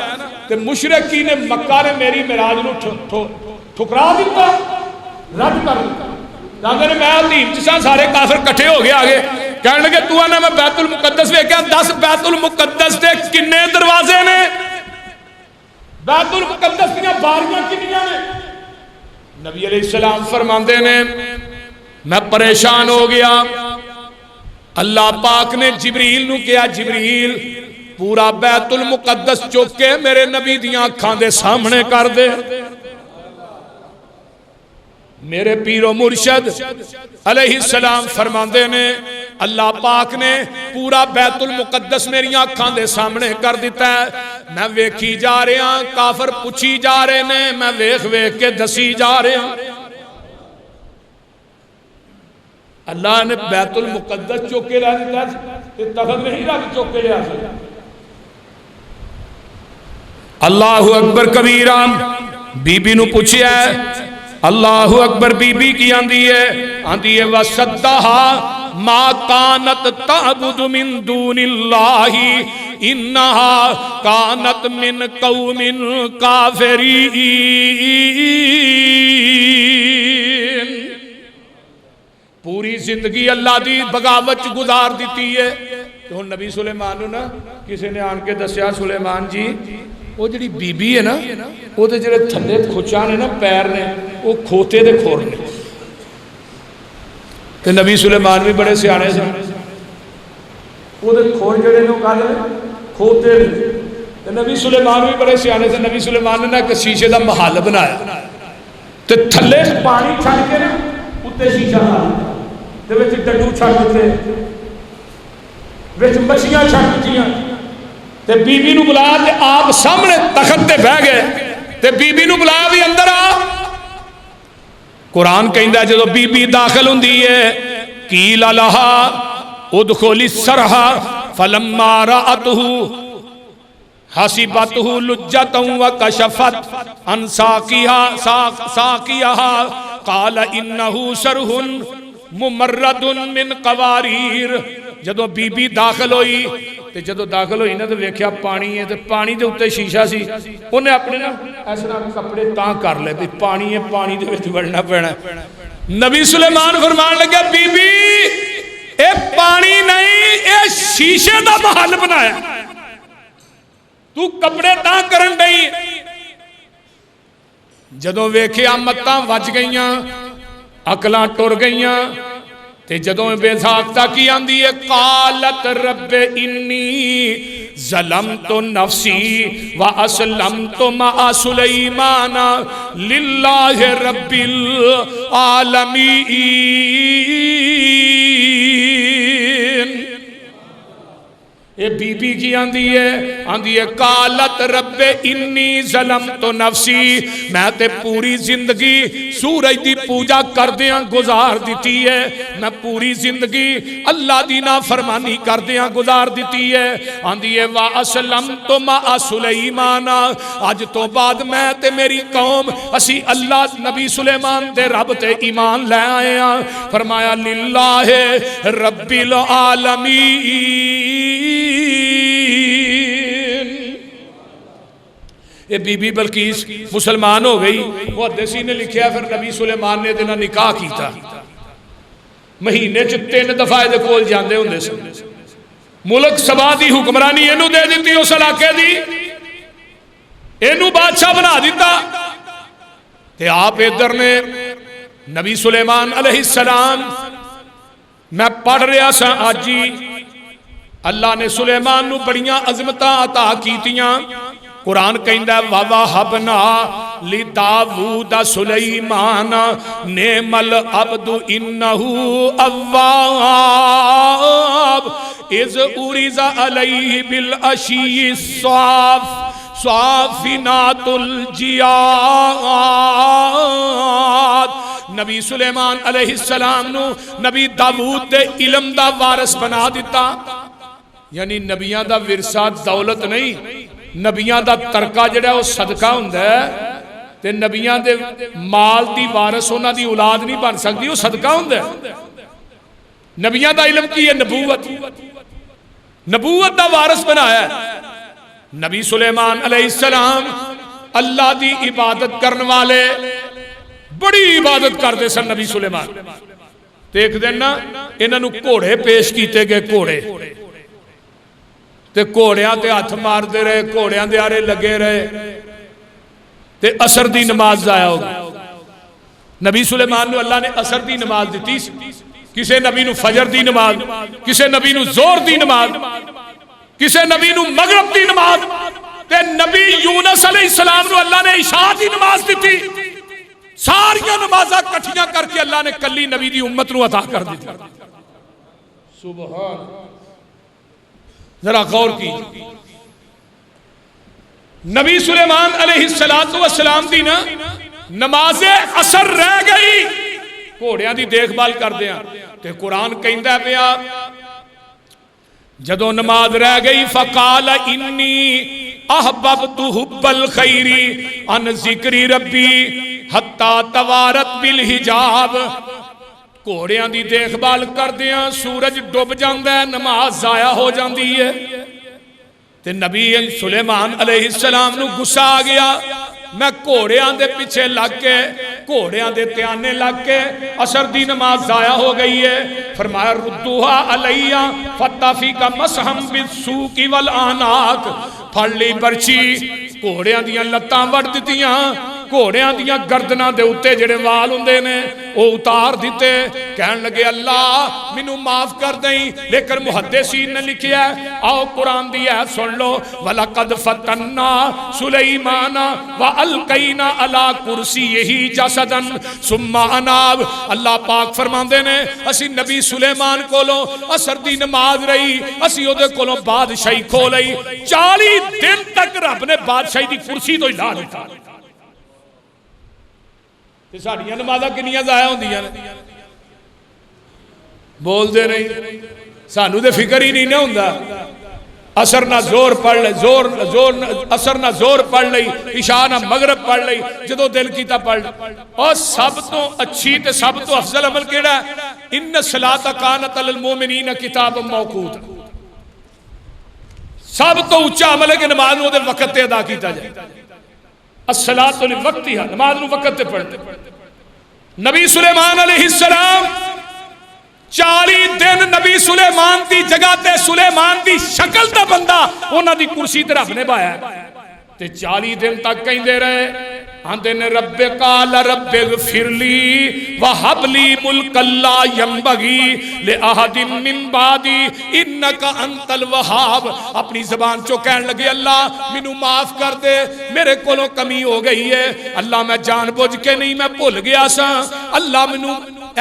تے مشرکین مکہ نے میری معراج نو ٹھکرا دیتا رد کر دیتا جاندے نے میں عظیم جساں سارے کافر کٹھے ہو گئے آگے کہنے لگے تو آنا میں بیت المقدس ویکھیا 10 بیت المقدس دے کنے دروازے نے بیت المقدس دیاں باریاں کنیاں نے نبی علیہ السلام فرماندے نے میں پریشان ہو گیا اللہ پاک نے جبریل نو کیا جبریل پورا بیت المقدس چوک کے میرے نبی دیاں اکھاں دے سامنے کر دے میرے پیر و مرشد علیہ السلام فرماندے نے اللہ پاک نے پورا بیت المقدس میری آنکھاں دے سامنے کر دیتا ہے میں ویکھی جا رہے ہیں کافر پوچھی جا رہے نے میں ویکھ کے دسی جا رہے ہیں اللہ نے بیت المقدس چوکے لیا دیتا ہے یہ تخت نہیں رکھ چوکے لیا سکتا اللہ اکبر کبیران بی بی نو پوچھیا ہے اللہ اکبر بی بی کی آندھی ہے وَسَدَّهَا ما کانت تعبد من دون اللہ انہا کانت من قوم کافرین. پوری زندگی اللہ دی بغاوت گزار دیتی ہے. تو نبی سلیمان نا کسی نے آن کے دسیا سلیمان جی وہ جڑی بی بی ہے نا وہ دے جڑے تھلے کھچا نے نا پیر نے وہ کھوتے دے کھور نے. کہ نبی سلیمان بھی بڑے سیانے سے وہ دے کھور جڑے نے وہ کہا دے کھوتے نے. نبی سلیمان بھی بڑے سیانے سے. نبی سلیمان نے ایک شیشے دا محل بنایا تے تھلے پانی چھڑ کے نا اتے شیشہ لا تے وچ ڈڈو چھڑ دیتے وچ مچھیاں چھڑ دتیاں تے بی بی نو بلایا تے آپ سامنے تخت تے بہ گئے تے بی بی نو بلایا بھی اندر آ. قرآن کہندا جدو بی بی داخل ہوندی ہے قیل لہا ادخل السرح فلما رأته حسبته لجة وكشفت عن ساقيها قال انه سرح ممرد من قواریر. جدو بی بی داخل ہوئی تے جدو داخل ہوئی نا تو ویکھیا پانی ہے تے پانی دے اوتے شیشہ سی. انہیں اپنے نا ایسا کپڑے تاں کر لے بھی پانی ہے پانی دے وچ وڑنا پینا. نبی سلیمان فرمان لگا بی بی اے پانی نہیں اے شیشے دا محل بنایا تو کپڑے تاں کرن نہیں. جدو ویکھیا متاں وج گئیاں عقلاں ٹر گئیاں تے جدوں بے ذاکتہ کی آندی ہے قالت رب انی ظلمت نفسی واسلمت مع سلیمان للہ رب العالمین. اے بی بی کی آندی ہے قالت رب انی ظلمت نفسی میں تے پوری زندگی سورج دی پوجا کردیاں گزار دیتی ہے. میں پوری زندگی اللہ دی نافرمانی کردیاں گزار دیتی ہے. آندی ہے وَأَسْلَمْتُ مَعَ سُلَيْمَانَ آج تو بعد میں تے میری قوم اسی اللہ نبی سلیمان دے رب تے ایمان لے آئے ہیں. فرمایا للہ رب العالمین. یہ بی بی بلقیس مسلمان ہو گئی. وہ حدیثی نے لکھیا پھر نبی سلیمان نے دینا نکاح کیتا. مہینے چ 3 دفعہ دے کول جاندے ہوندے سن. ملک سبا دی حکمرانی اینو دے دیتی اس علاقے دی اینو بادشاہ بنا دیتا. تے آپ ادھر نے نبی سلیمان علیہ السلام میں پڑھ رہا سا آج جی اللہ نے سلیمان نو بڑیاں عظمتاں عطا کیتیاں. قرآن کہندا ہے وَوَهَبْنَا لِدَاوُودَ سُلَيْمَانَ نِعْمَ الْعَبْدُ إِنَّهُ أَوَّابٌ إِذْ عُرِضَ عَلَيْهِ بِالْعَشِيِّ الصَّافِنَاتُ الْجِيَادُ. نبی سلیمان علیہ السلام نو نبی داود دے علم دا وارث بنا دیتا. یعنی نبیاں دا ورثہ دولت نہیں نبیاں دا ترکہ جڑا وہ صدقہ ہوندہ ہے تے نبیاں دے مال دی وارث ہونا دی اولاد نہیں بن سکتی وہ صدقہ ہوندہ ہے. نبیاں دا علم کی ہے نبوت دا وارث بنایا ہے. نبی سلیمان علیہ السلام اللہ دی عبادت کرنے والے بڑی عبادت کرتے سن. نبی سلیمان ایک دن نا انہاں نو گھوڑے پیش کیتے گئے. تے گھوڑیاں تے ہاتھ مار دے رہے گھوڑیاں دے آرے لگے رہے تے عصر دی نماز ضائع ہو گئی. نبی سلیمان نو اللہ نے عصر دی نماز دیتی. کسے نبی نو فجر دی نماز کسے نبی نو زور دی نماز کسے نبی نو مغرب دی نماز تے نبی یونس علیہ السلام نو اللہ نے عشاء دی نماز دیتی. ساریاں نمازاں کٹھیاں کر کے اللہ نے کلی نبی دی امت نو عطا کر دی. سبحان ذرا غور کی. نبی سلیمان علیہ السلام دی نا نماز عصر رہ گئی گھوڑیاں دی دیکھ بھال کر دیا. تے قرآن کہندا پیا جدو نماز رہ گئی فقال انی احببت حب الخیر عن ذکر ربی حتی توارت بالحجاب. گھوڑیاں دی دیکھ بھال کردیاں سورج ڈوب جاندا ہے نماز ضائع ہو جاندی ہے تے نبی سلیمان علیہ السلام نو غصہ آ گیا میں گھوڑیاں دے پیچھے لگ کے گھوڑیاں دے تیانے لگ کے عصر دی نماز ضائع ہو گئی ہے فرمایا ردوہا علیہ فتافی کا مسحم بالسوق والآناک پھڑ لی برچی گھوڑیاں دیاں لتاں وڑ دیتیاں گھوڑیاں دیاں گردناں دے اتے جڑے وال ہوندے نے او اتار دیتے کہن لگے اللہ منو معاف کر دیں لیکن محدثین نے لکھیا ہے آؤ قرآن دی ہے سن لو وَلَقَدْ فَتَنَّا سُلَيْمَانَ وَأَلْقَيْنَا عَلَىٰ كُرْسِيِّهِ جَسَدًا ثُمَّ أَنَابَ اللہ پاک فرماندے نے اسی نبی سلیمان کولوں عصر دی نماز رہی اسی او دے کولوں بادشاہی کھو لئی 40 دن تک رب نے بادشاہی دی کرسی تو ہلا دیتا تے ساڈیاں نمازاں کنیاں ضائع ہوندیاں نے بول دے نہیں سانو تے فکر ہی نہیں نہ ہوندا عصر نہ زور پڑھ لے عصر نہ زور پڑھ لئی عشاء نہ مغرب پڑھ لئی جدو دل کیتا پڑھ لئی اور سب تو اچھی تے سب تو افضل عمل کیڑا ہے ان الصلاۃ کانت علی المؤمنین کتابا موقوتا سب تو اونچا عمل ہے کہ نماز نو دے وقت تے ادا کیتا جائے الصلاۃ لوقتھا نماز نو وقت تے پڑھتے نبی سلیمان علیہ السلام 40 دن نبی سلیمان دی جگہ تے سلیمان دی شکل دا بندہ انہاں دی کرسی تے رب نے بایا تے 40 دن تک کہندے رہے آندے نے رب قال رب اغفر لی وہب لی ملک لا ینبغی لأحد من بعدی انکا انت الوہاب اپنی زبان چو کہن لگے اللہ منو معاف کر دے میرے کولوں کمی ہو گئی ہے اللہ میں جان بوجھ کے نہیں میں بھول گیا سا اللہ منو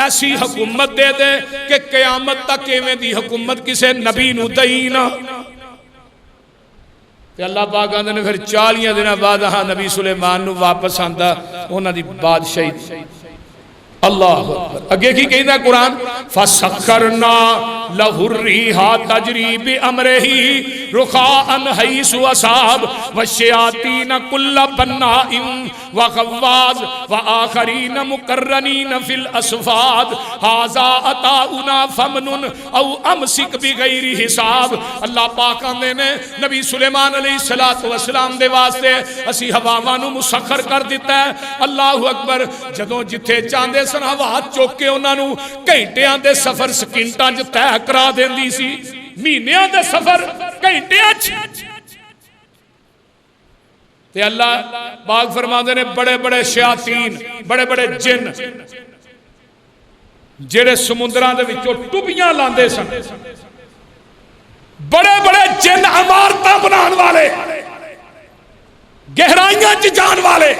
ایسی حکومت دے دے کہ قیامت تک ایویں دی حکومت کسے نبی نو دئی نہ تے اللہ پاک آندے نے پھر 40 دن بعد ہاں نبی سلیمان نو واپس آندا انہاں دی بادشاہی اللہ اگے کی کہندا قرآن فسخرنا لہ الریح تجری بامرہ رخاء حیث اصاب والشیاطین کل بناء وغواص وآخرین مقرنین فی الاصفاد ھذا عطاؤنا فمنن او امسک بغیر حساب اللہ پاک آندے نے نبی سلیمان علیہ السلام دے واسطے اسی ہواواں نو مسخر کر دیتا ہے اللہ اکبر جدوں جتھے چاندے سن ہوا چوک کے انہاں نو گھنٹیاں دے سفر سکنٹاں چ طے کرا دیندی سی مہینیاں دے سفر گھنٹیاں چ تے اللہ پاک فرماندے نے بڑے بڑے شیاطین بڑے بڑے جن جڑے سمندراں دے وچوں ٹبیاں لاندے سن بڑے بڑے جن عمارتاں بنان والے گہرائیاں چ جان والے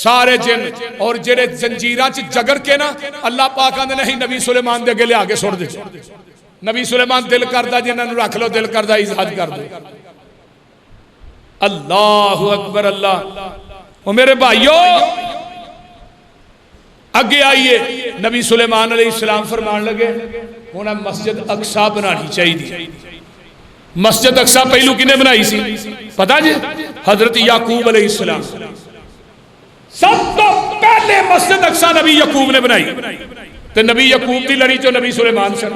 سارے جن اور جڑے زنجیراں چ جگر کے نا اللہ پاک آندے نہیں نبی سلیمان دے اگے لے آگے سٹ دے نبی سلیمان دل کردا جنہاں نو رکھ لو دل کردا آزاد کر دو اللہ اکبر اللہ وہ میرے بھائیو اگے آئیے نبی سلیمان علیہ السلام فرمان لگے ہونا مسجد اقصی بنانی چاہیے مسجد اقصی پہلو کنے بنائی سی پتہ جی حضرت یعقوب علیہ السلام سب تو پہلے مسجد اقصی نبی یعقوب نے بنائی تو نبی یعقوب دی لڑی جو نبی سلیمان سے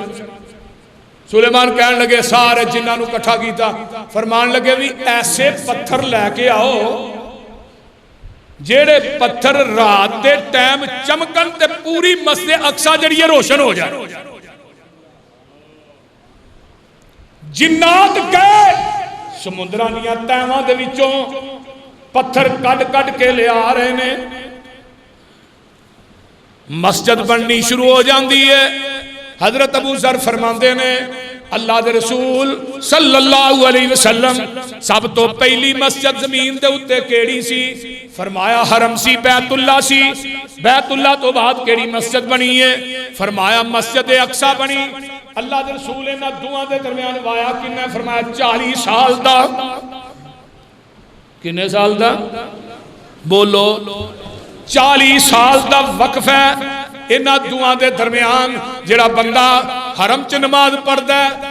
سلیمان کہنے لگے سارے جنہاں نو کٹھا کیتا فرمان لگے بھی ایسے پتھر لے کے آؤ جیڑے پتھر رات دے ٹائم چمکن تے پوری مسجد اقصی جڑی روشن ہو جائے جنات گئے سمندرانیاں تیواں دے وچوں پتھر کٹ کٹ کے لے آ رہے نے مسجد بننی شروع ہو جاندی ہے حضرت ابو ذر فرماندے نے اللہ دے رسول صلی اللہ علیہ وسلم سب تو پہلی مسجد زمین دے اتے کیڑی سی فرمایا حرم سی بیت اللہ سی بیت اللہ تو بعد کیڑی مسجد بنی ہے فرمایا مسجد اقصی بنی اللہ دے رسول نے دعا دے درمیان وایا کنے فرمایا 40 سال دا کنے سال دا بولو 40 سال دا وقف ہے انہاں دعا دے درمیان جڑا بندہ حرم چ نماز پڑھدا ہے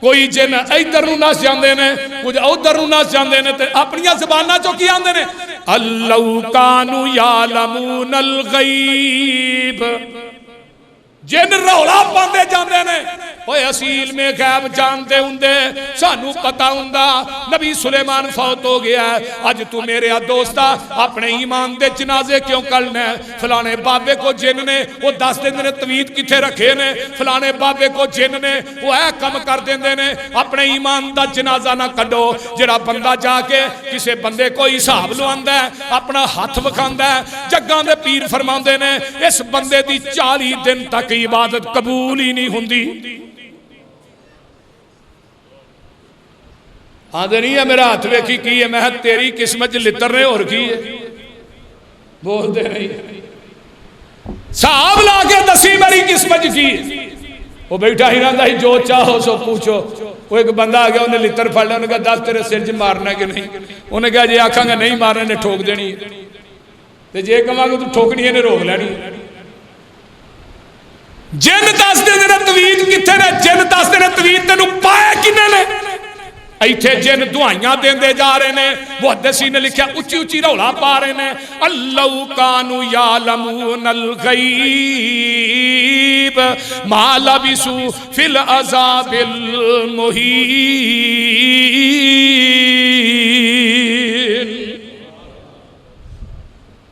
کوئی جن ادھر نو نس جاندے نے کچھ ادھر نو نس جاندے نے تے اپنی زباناں چوں کی آندے نے اللو کانوا یعلمون الغیب جن رولا پاندے جاندے نے اوے اصیل میں غیب جانتے ہوندے سانو پتہ ہوندا نبی سلیمان فوت ہو گیا ہے اج تو میرے دوستا اپنے ایمان دے جنازے کیوں کرنا ہے فلانے بابے کو جن نے وہ دس دن نے توید کتھے رکھے نے فلانے بابے کو جن نے وہ اے کم کر دیندے نے اپنے ایمان دا جنازہ نہ کڈو جڑا بندہ جا کے کسے بندے کو حساب لواندا ہے اپنا ہاتھ وکھاندا ہے جگاں دے پیر فرماندے نے اس بندے دی 40 دن تک عبادت قبول ہی نہیں ہوندی آدھے نہیں ہے میرا ہاتھ ویکھی کی ہے میں تیری قسمت لتر نے اور کی ہے بول دے نہیں صاحب لا کے دسی میری قسمت کی ہے وہ بیٹھا ہی رہا ہی جو چاہو سو پوچھو وہ ایک بندہ آ گیا انہیں لتر پھڑ لیا انہوں نے کہا دس تیرے سر چ مارنا کہ نہیں انہوں نے کہا جی آکھاں گا نہیں مارنا نے ٹھوک دینی تے جے کہاں گا تو ٹھوکنی ہے نے روک لینی جن دس دے نے توید کتھے نے جن دس دے نے توید تینوں پائے کنے نے ایتھے جن دعائیاں دیندے جا رہے نے محدثین نے لکھیا اچھی اچھی رولا پا رہے نے اللو کانوا یعلمون الغیب ما لبثوا فی العذاب المہین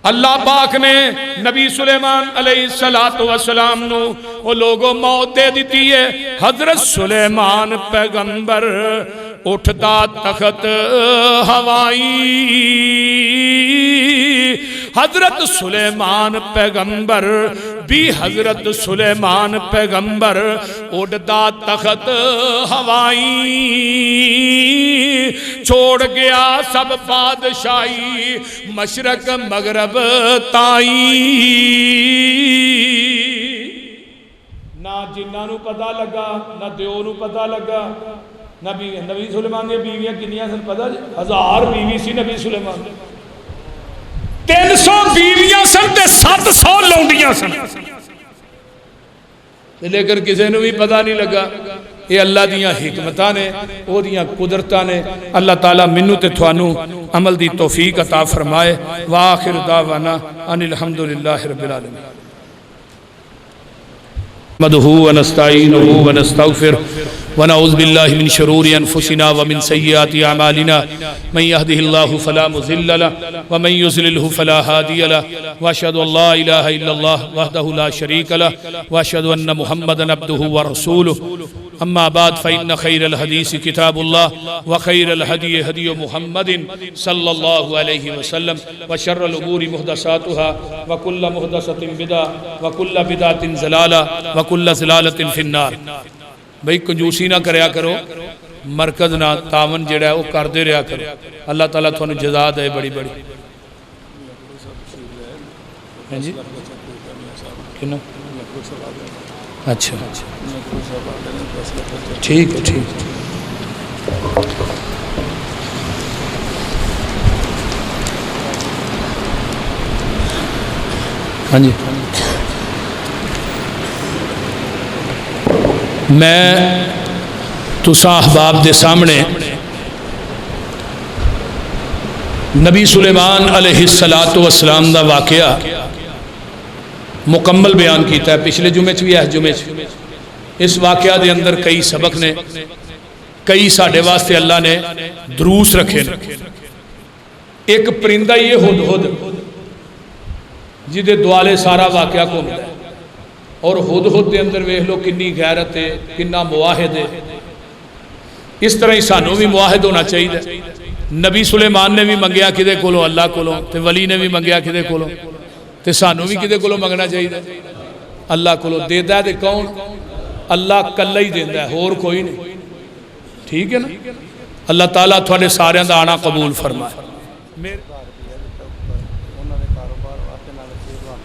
اللہ پاک نے نبی سلیمان علیہ السلام نو وہ لوگوں موت دے دیتی ہے حضرت سلیمان پیغمبر اٹھتا تخت ہوائی حضرت سلیمان پیغمبر بھی حضرت سلیمان پیغمبر اٹھتا تخت ہوائی چھوڑ گیا سب بادشاہی مشرق مغرب تائی نہ جنہاں نو پتہ لگا نہ دیو نو پتہ لگا نبی سلیمان نے بیویاں کنیاں سن پتہ 1000 بیوی سی نبی سلیمان 300 بیویاں سن تے 700 لونڈیاں سن لیکن کسی نے بھی پتہ نہیں لگا یہ اللہ دیاں حکمتاں نے وہ دیاں قدرتاں نے اللہ تعالیٰ منو تے تھوانو عمل دی توفیق عطا فرمائے وآخر دعوانا ان الحمدللہ رب العالمین نحمده ونستعينه ونستغفره ونعوذ بالله من شرور انفسنا ومن سيئات اعمالنا من يهده الله فلا مضل له ومن يضلل فلا هادي له واشهد ان لا اله الا الله وحده لا شريك له واشهد ان محمدا عبده ورسوله اما بعد فان خير الحديث كتاب الله وخير الهدي هدي محمد صلى الله عليه وسلم وشر الامور محدثاتها وكل محدثه بدعه وكل بدعه ضلاله وكل ضلالة في النار بھئی کنجوسی نہ کریا کرو مرکز نہ تعاون جڑا ہے وہ کر دے رہا کرو اللہ تعالیٰ تھوانو جزا دے بڑی بڑی جی کنو اچھا ٹھیک ہے ٹھیک ہاں جی میں تسا احباب دے سامنے نبی سلیمان علیہ السلام دا واقعہ مکمل بیان کیتا ہے پچھلے جمعے بھی ہے جمعے اس واقعہ دے اندر کئی سبق نے کئی ساڑھے واسطے اللہ نے دروس رکھے ایک پرندہ یہ ہدہد جدے دوالے سارا واقعہ کو ملا ہے اور ہدہد دے اندر ویکھ لو کنی غیرت ہے کنا مواحد ہے اس طرح ہی سانو بھی مواحد ہونا چاہیے نبی سلیمان نے بھی منگیا کدے کولو اللہ کولو تے ولی نے بھی منگیا کدے کولو تے سانو بھی کدے کولو منگنا چاہیے اللہ کولو دیندا ہے تے کون اللہ کلا ہی دیندا ہے اور کوئی نہیں ٹھیک ہے نا اللہ تعالیٰ تھوڑے سارے دا آنا قبول فرمائے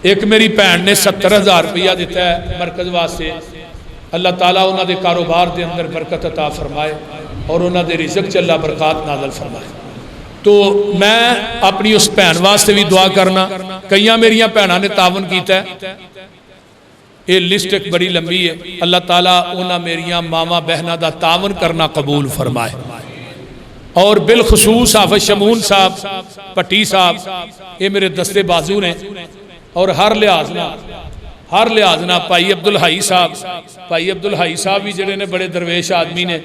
ایک میری بہن نے 70,000 روپیہ دیتا ہے مرکز واسطے اللہ تعالیٰ انہوں دے کاروبار دے اندر برکت عطا فرمائے اور انہوں دے رزق چ اللہ برکات نازل فرمائے تو میں اپنی اس بہن واسطے بھی دعا کرنا کئیاں میریاں بہناں نے تعاون کیتا ہے یہ لسٹ ایک بڑی لمبی ہے. اللہ تعالیٰ انہاں میریاں ماما بہنہ دا تعاون کرنا قبول فرمائے. اور بالخصوص حافظ شمون صاحب پٹی صاحب یہ میرے دستے بازو نے. اور ہر لحاظ نہ بھائی عبدالحائی صاحب بھی جڑے نے بڑے درویش آدمی نے.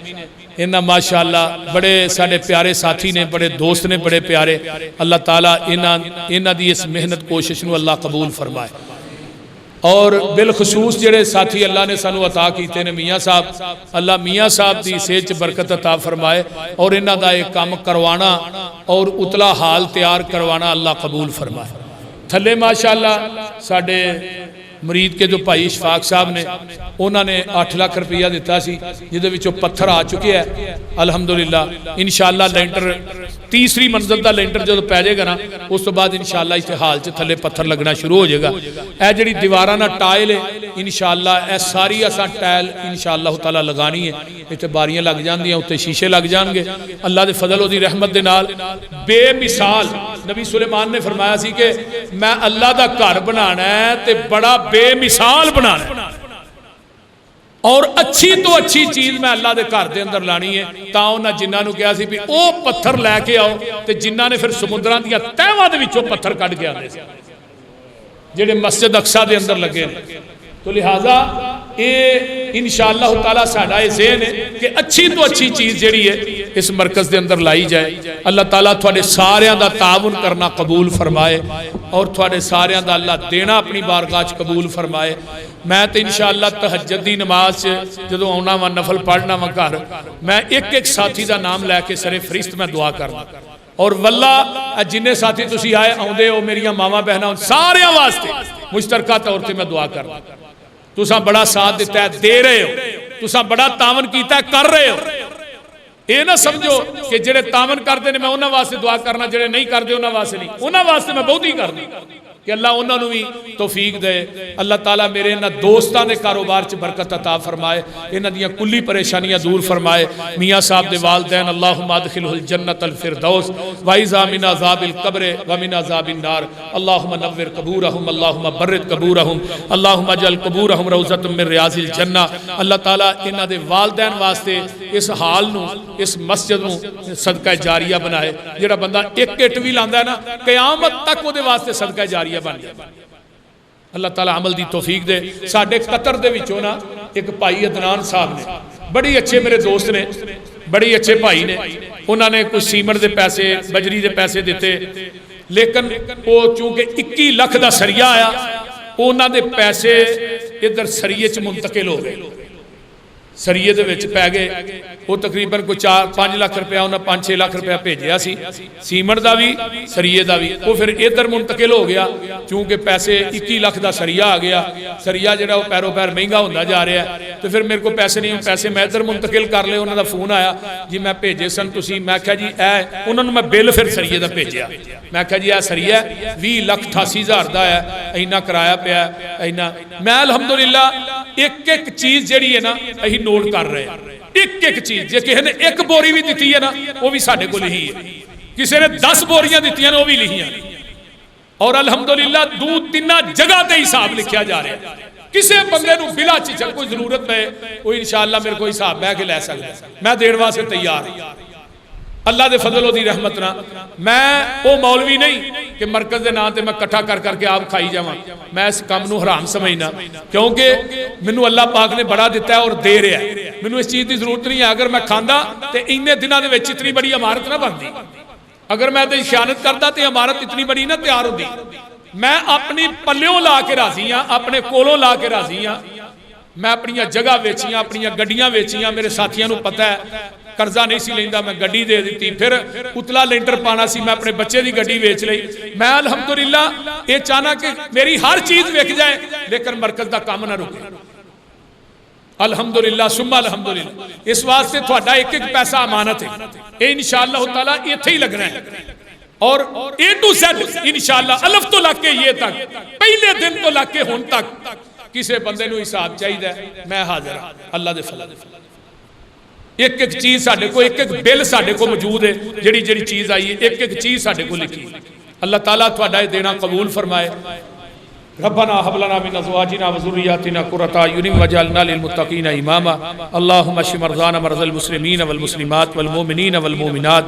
انہاں ماشاءاللہ بڑے ساڑے پیارے ساتھی نے, بڑے دوست نے, بڑے پیارے. اللہ تعالیٰ انہاں دی اس محنت کوشش نو اللہ قبول فرمائے. اور بالخصوص جڑے ساتھی اللہ نے سانو عطا کیتے نے میاں صاحب, اللہ میاں صاحب دی صحت برکت عطا فرمائے. اور انہاں دا ایک کام کروانا اور اتلا حال تیار کروانا اللہ قبول فرمائے. تھلے ماشاءاللہ ساڑے مرید کے جو بھائی اشفاق صاحب نے انہوں نے 8 لاکھ روپیہ دیتا سی جدے وچوں پتھر آ چکے ہیں الحمدللہ. انشاءاللہ لینٹر تیسری منزل دا لینٹر جدو پہ جائے گا نا اس تو بعد انشاءاللہ اس حال سے تھلے پتھر لگنا شروع ہو جائے گا. اے جڑی دیواراں نا ٹائل ہے انشاءاللہ اے ساری اساں ٹائل انشاءاللہ تعالی لگانی ہے. ایتھے باریاں لگ جاندیاں, اوتے شیشے لگ جان گے اللہ دے فضل و دی رحمت دے نال. بے مثال نبی سلیمان نے فرمایا سی کہ میں اللہ دا گھر بنانا ہے تے بڑا بے مثال بنانا ہے اور اچھی تو اچھی چیز میں اللہ دے گھر دے اندر لانی ہے. تا انہاں جنہاں نو کہا سی بھی او پتھر لے کے آؤ تے جنہاں نے پھر سمندراں دیاں تہواں دے وچوں پتھر کڈ کے آندے سی جڑے مسجد اقصی دے اندر لگے. تو لہذا یہ انشاءاللہ تعالیٰ ساڑھا یہ ذہن ہے کہ اچھی تو اچھی چیز جڑی ہے اس مرکز دے اندر لائی جائے. اللہ تعالیٰ تھوڑے ساریاں دا تعاون کرنا قبول فرمائے اور تھوڑے ساریاں دا اللہ دینا اپنی بارگاہ قبول فرمائے. میں تو انشاءاللہ تہجد دی نماز جدو آنا وا نفل پڑھنا وا گھر میں ایک ساتھی دا نام لے کے سر فرشت میں دعا کرنا. اور واللہ جنہیں ساتھی تسی آئے آؤندے ہو میریاں ماما بہناں سارے واسطے مشترکہ طور تے میں دعا کرنا. تساں بڑا ساتھ دیتا ہے, دے رہے ہو, تساں بڑا تعاون کیتا ہے, کر رہے ہو. یہ نہ سمجھو کہ جڑے تعاون کردے نے میں انہاں واسطے دعا کرنا, جڑے نہیں کردے انہاں واسطے نہیں. انہاں واسطے میں بہت ہی کرنا کہ اللہ انہاں نو بھی توفیق دے. اللہ تعالیٰ میرے انہاں دوستاں دے کاروبار چ برکت عطا فرمائے, انہاں دیاں کلی پریشانیاں دور فرمائے. میاں صاحب دے والدین اللہم ادخلہ الجنۃ الفردوس وعذا من عذاب القبر ومن عذاب النار. اللہم نور قبورہم, اللہم برد قبورہم, اللہم اجعل قبورہم روضۃ من ریاض الجنہ. اللہ تعالیٰ انہاں دے والدین واسطے اس حال نو, اس مسجد نو صدقہ جاریہ بنائے. جڑا بندہ ایک اٹ بھی لاندا ہے نا قیامت تک وہ دے واسطے صدقہ جاریہ بن جائے. اللہ تعالیٰ عمل دی توفیق دے. ساڑھے قطر دے وچوں نا ایک بھائی عدنان صاحب نے, بڑی اچھے میرے دوست نے, بڑی اچھے بھائی نے. انہوں نے کچھ سیمنٹ دے پیسے بجری دے پیسے دیتے, لیکن وہ چونکہ 21 لاکھ دا سریہ آیا, انہوں نے پیسے ادھر سریے چ منتقل ہو گئے. سریے دے وچ پہ گئے. وہ تقریباً کوئی 4-5 لاکھ روپیہ انہوں نے 5-6 لاکھ روپیہ بھیجیا سی, سیمنٹ دا بھی سریے دا بھی. وہ پھر ادھر منتقل ہو گیا چونکہ پیسے 21 لاکھ دا سریہ آ گیا. سریہ جڑا وہ پیرو پیر مہنگا ہوتا جا رہا ہے. تو پھر میرے کو پیسے نہیں, پیسے میں ادھر منتقل کر لے. انہوں دا فون آیا جی میں بھیجے سن تسی. میں کہا جی اے انہوں نے میں بل پھر سریے دا بھیجیا. میں کہا جی اے سریہ 20,88,000 دا ہے, اینا کرایا پیا اینا. میں الحمدللہ ایک چیز جڑی ہے نا اہی نوٹ کر رہے ہیں. ایک چیز جے کسی نے ایک بوری بھی دیتی ہے نا وہ بھی ساڑھے کو لہی ہے, کسی نے 10 بوریاں دیتی ہیں نا وہ بھی لہی ہیں. اور الحمدللہ 2-3 جگہ تے حساب لکھیا جا رہا ہے. کسی بندے نو بلا چیچک کوئی ضرورت ہے وہ انشاءاللہ میرے کو حساب بہ کے لے سکتا ہے, میں دیڑوا سے تیار ہوں. اللہ دے فضل و دی رحمت نا میں وہ مولوی نہیں کہ مرکز دے نام تے میں کٹھا کر کے آپ کھائی جاواں. میں اس کام نو حرام سمجھنا کیونکہ منو اللہ پاک نے بڑا دیتا ہے اور دے رہا ہے. منو اس چیز دی ضرورت نہیں ہے. اگر میں کھاندا تے اننے دنوں دے وچ اتنی بڑی عمارت نہ بندی. اگر میں تے خیانت کردا تے عمارت اتنی بڑی نہ تیار ہوندی. میں اپنی پلیوں لا کے راضی ہاں, اپنے کولوں لا کے راضی ہاں. میں اپنی جگہ ویچیاں, اپنی گڈیاں ویچیاں. میرے ساتھیاں نو پتہ ہے قرضہ نہیں سی لیندا, میں گڈی دے دیتی. پھر اتلا لینٹر پانا سی, میں اپنے بچے دی گڈی ویچ لئی. میں الحمدللہ یہ چاہنا کہ میری ہر چیز وک جائے لیکن مرکز دا کام نہ رکے. الحمدللہ ثم الحمدللہ. اس واسطے تھوڑا ایک پیسہ امانت ہے. یہ انشاءاللہ تعالیٰ ایتھے ہی لگنا ہے. اور A to Z انشاءاللہ الف تو لگ کے یہ تک, پہلے دن تو لگ کے ہون تک کسے بندے نو حساب چاہیے میں حاضر ہوں. اللہ دے فضل ایک چیز ساڑھے کو, ایک بل ساڑھے کو موجود ہے. جڑی چیز آئی ہے ایک چیز ساڑھے کو لکھی. اللہ تعالیٰ تھوڑا دینا قبول فرمائے. ربنا هب لنا من ازواجنا وذرياتنا قرة اعين واجعلنا للمتقين اماما اللهم اشف مرضانا مرضى المسلمين والمسلمات والمؤمنين والمؤمنات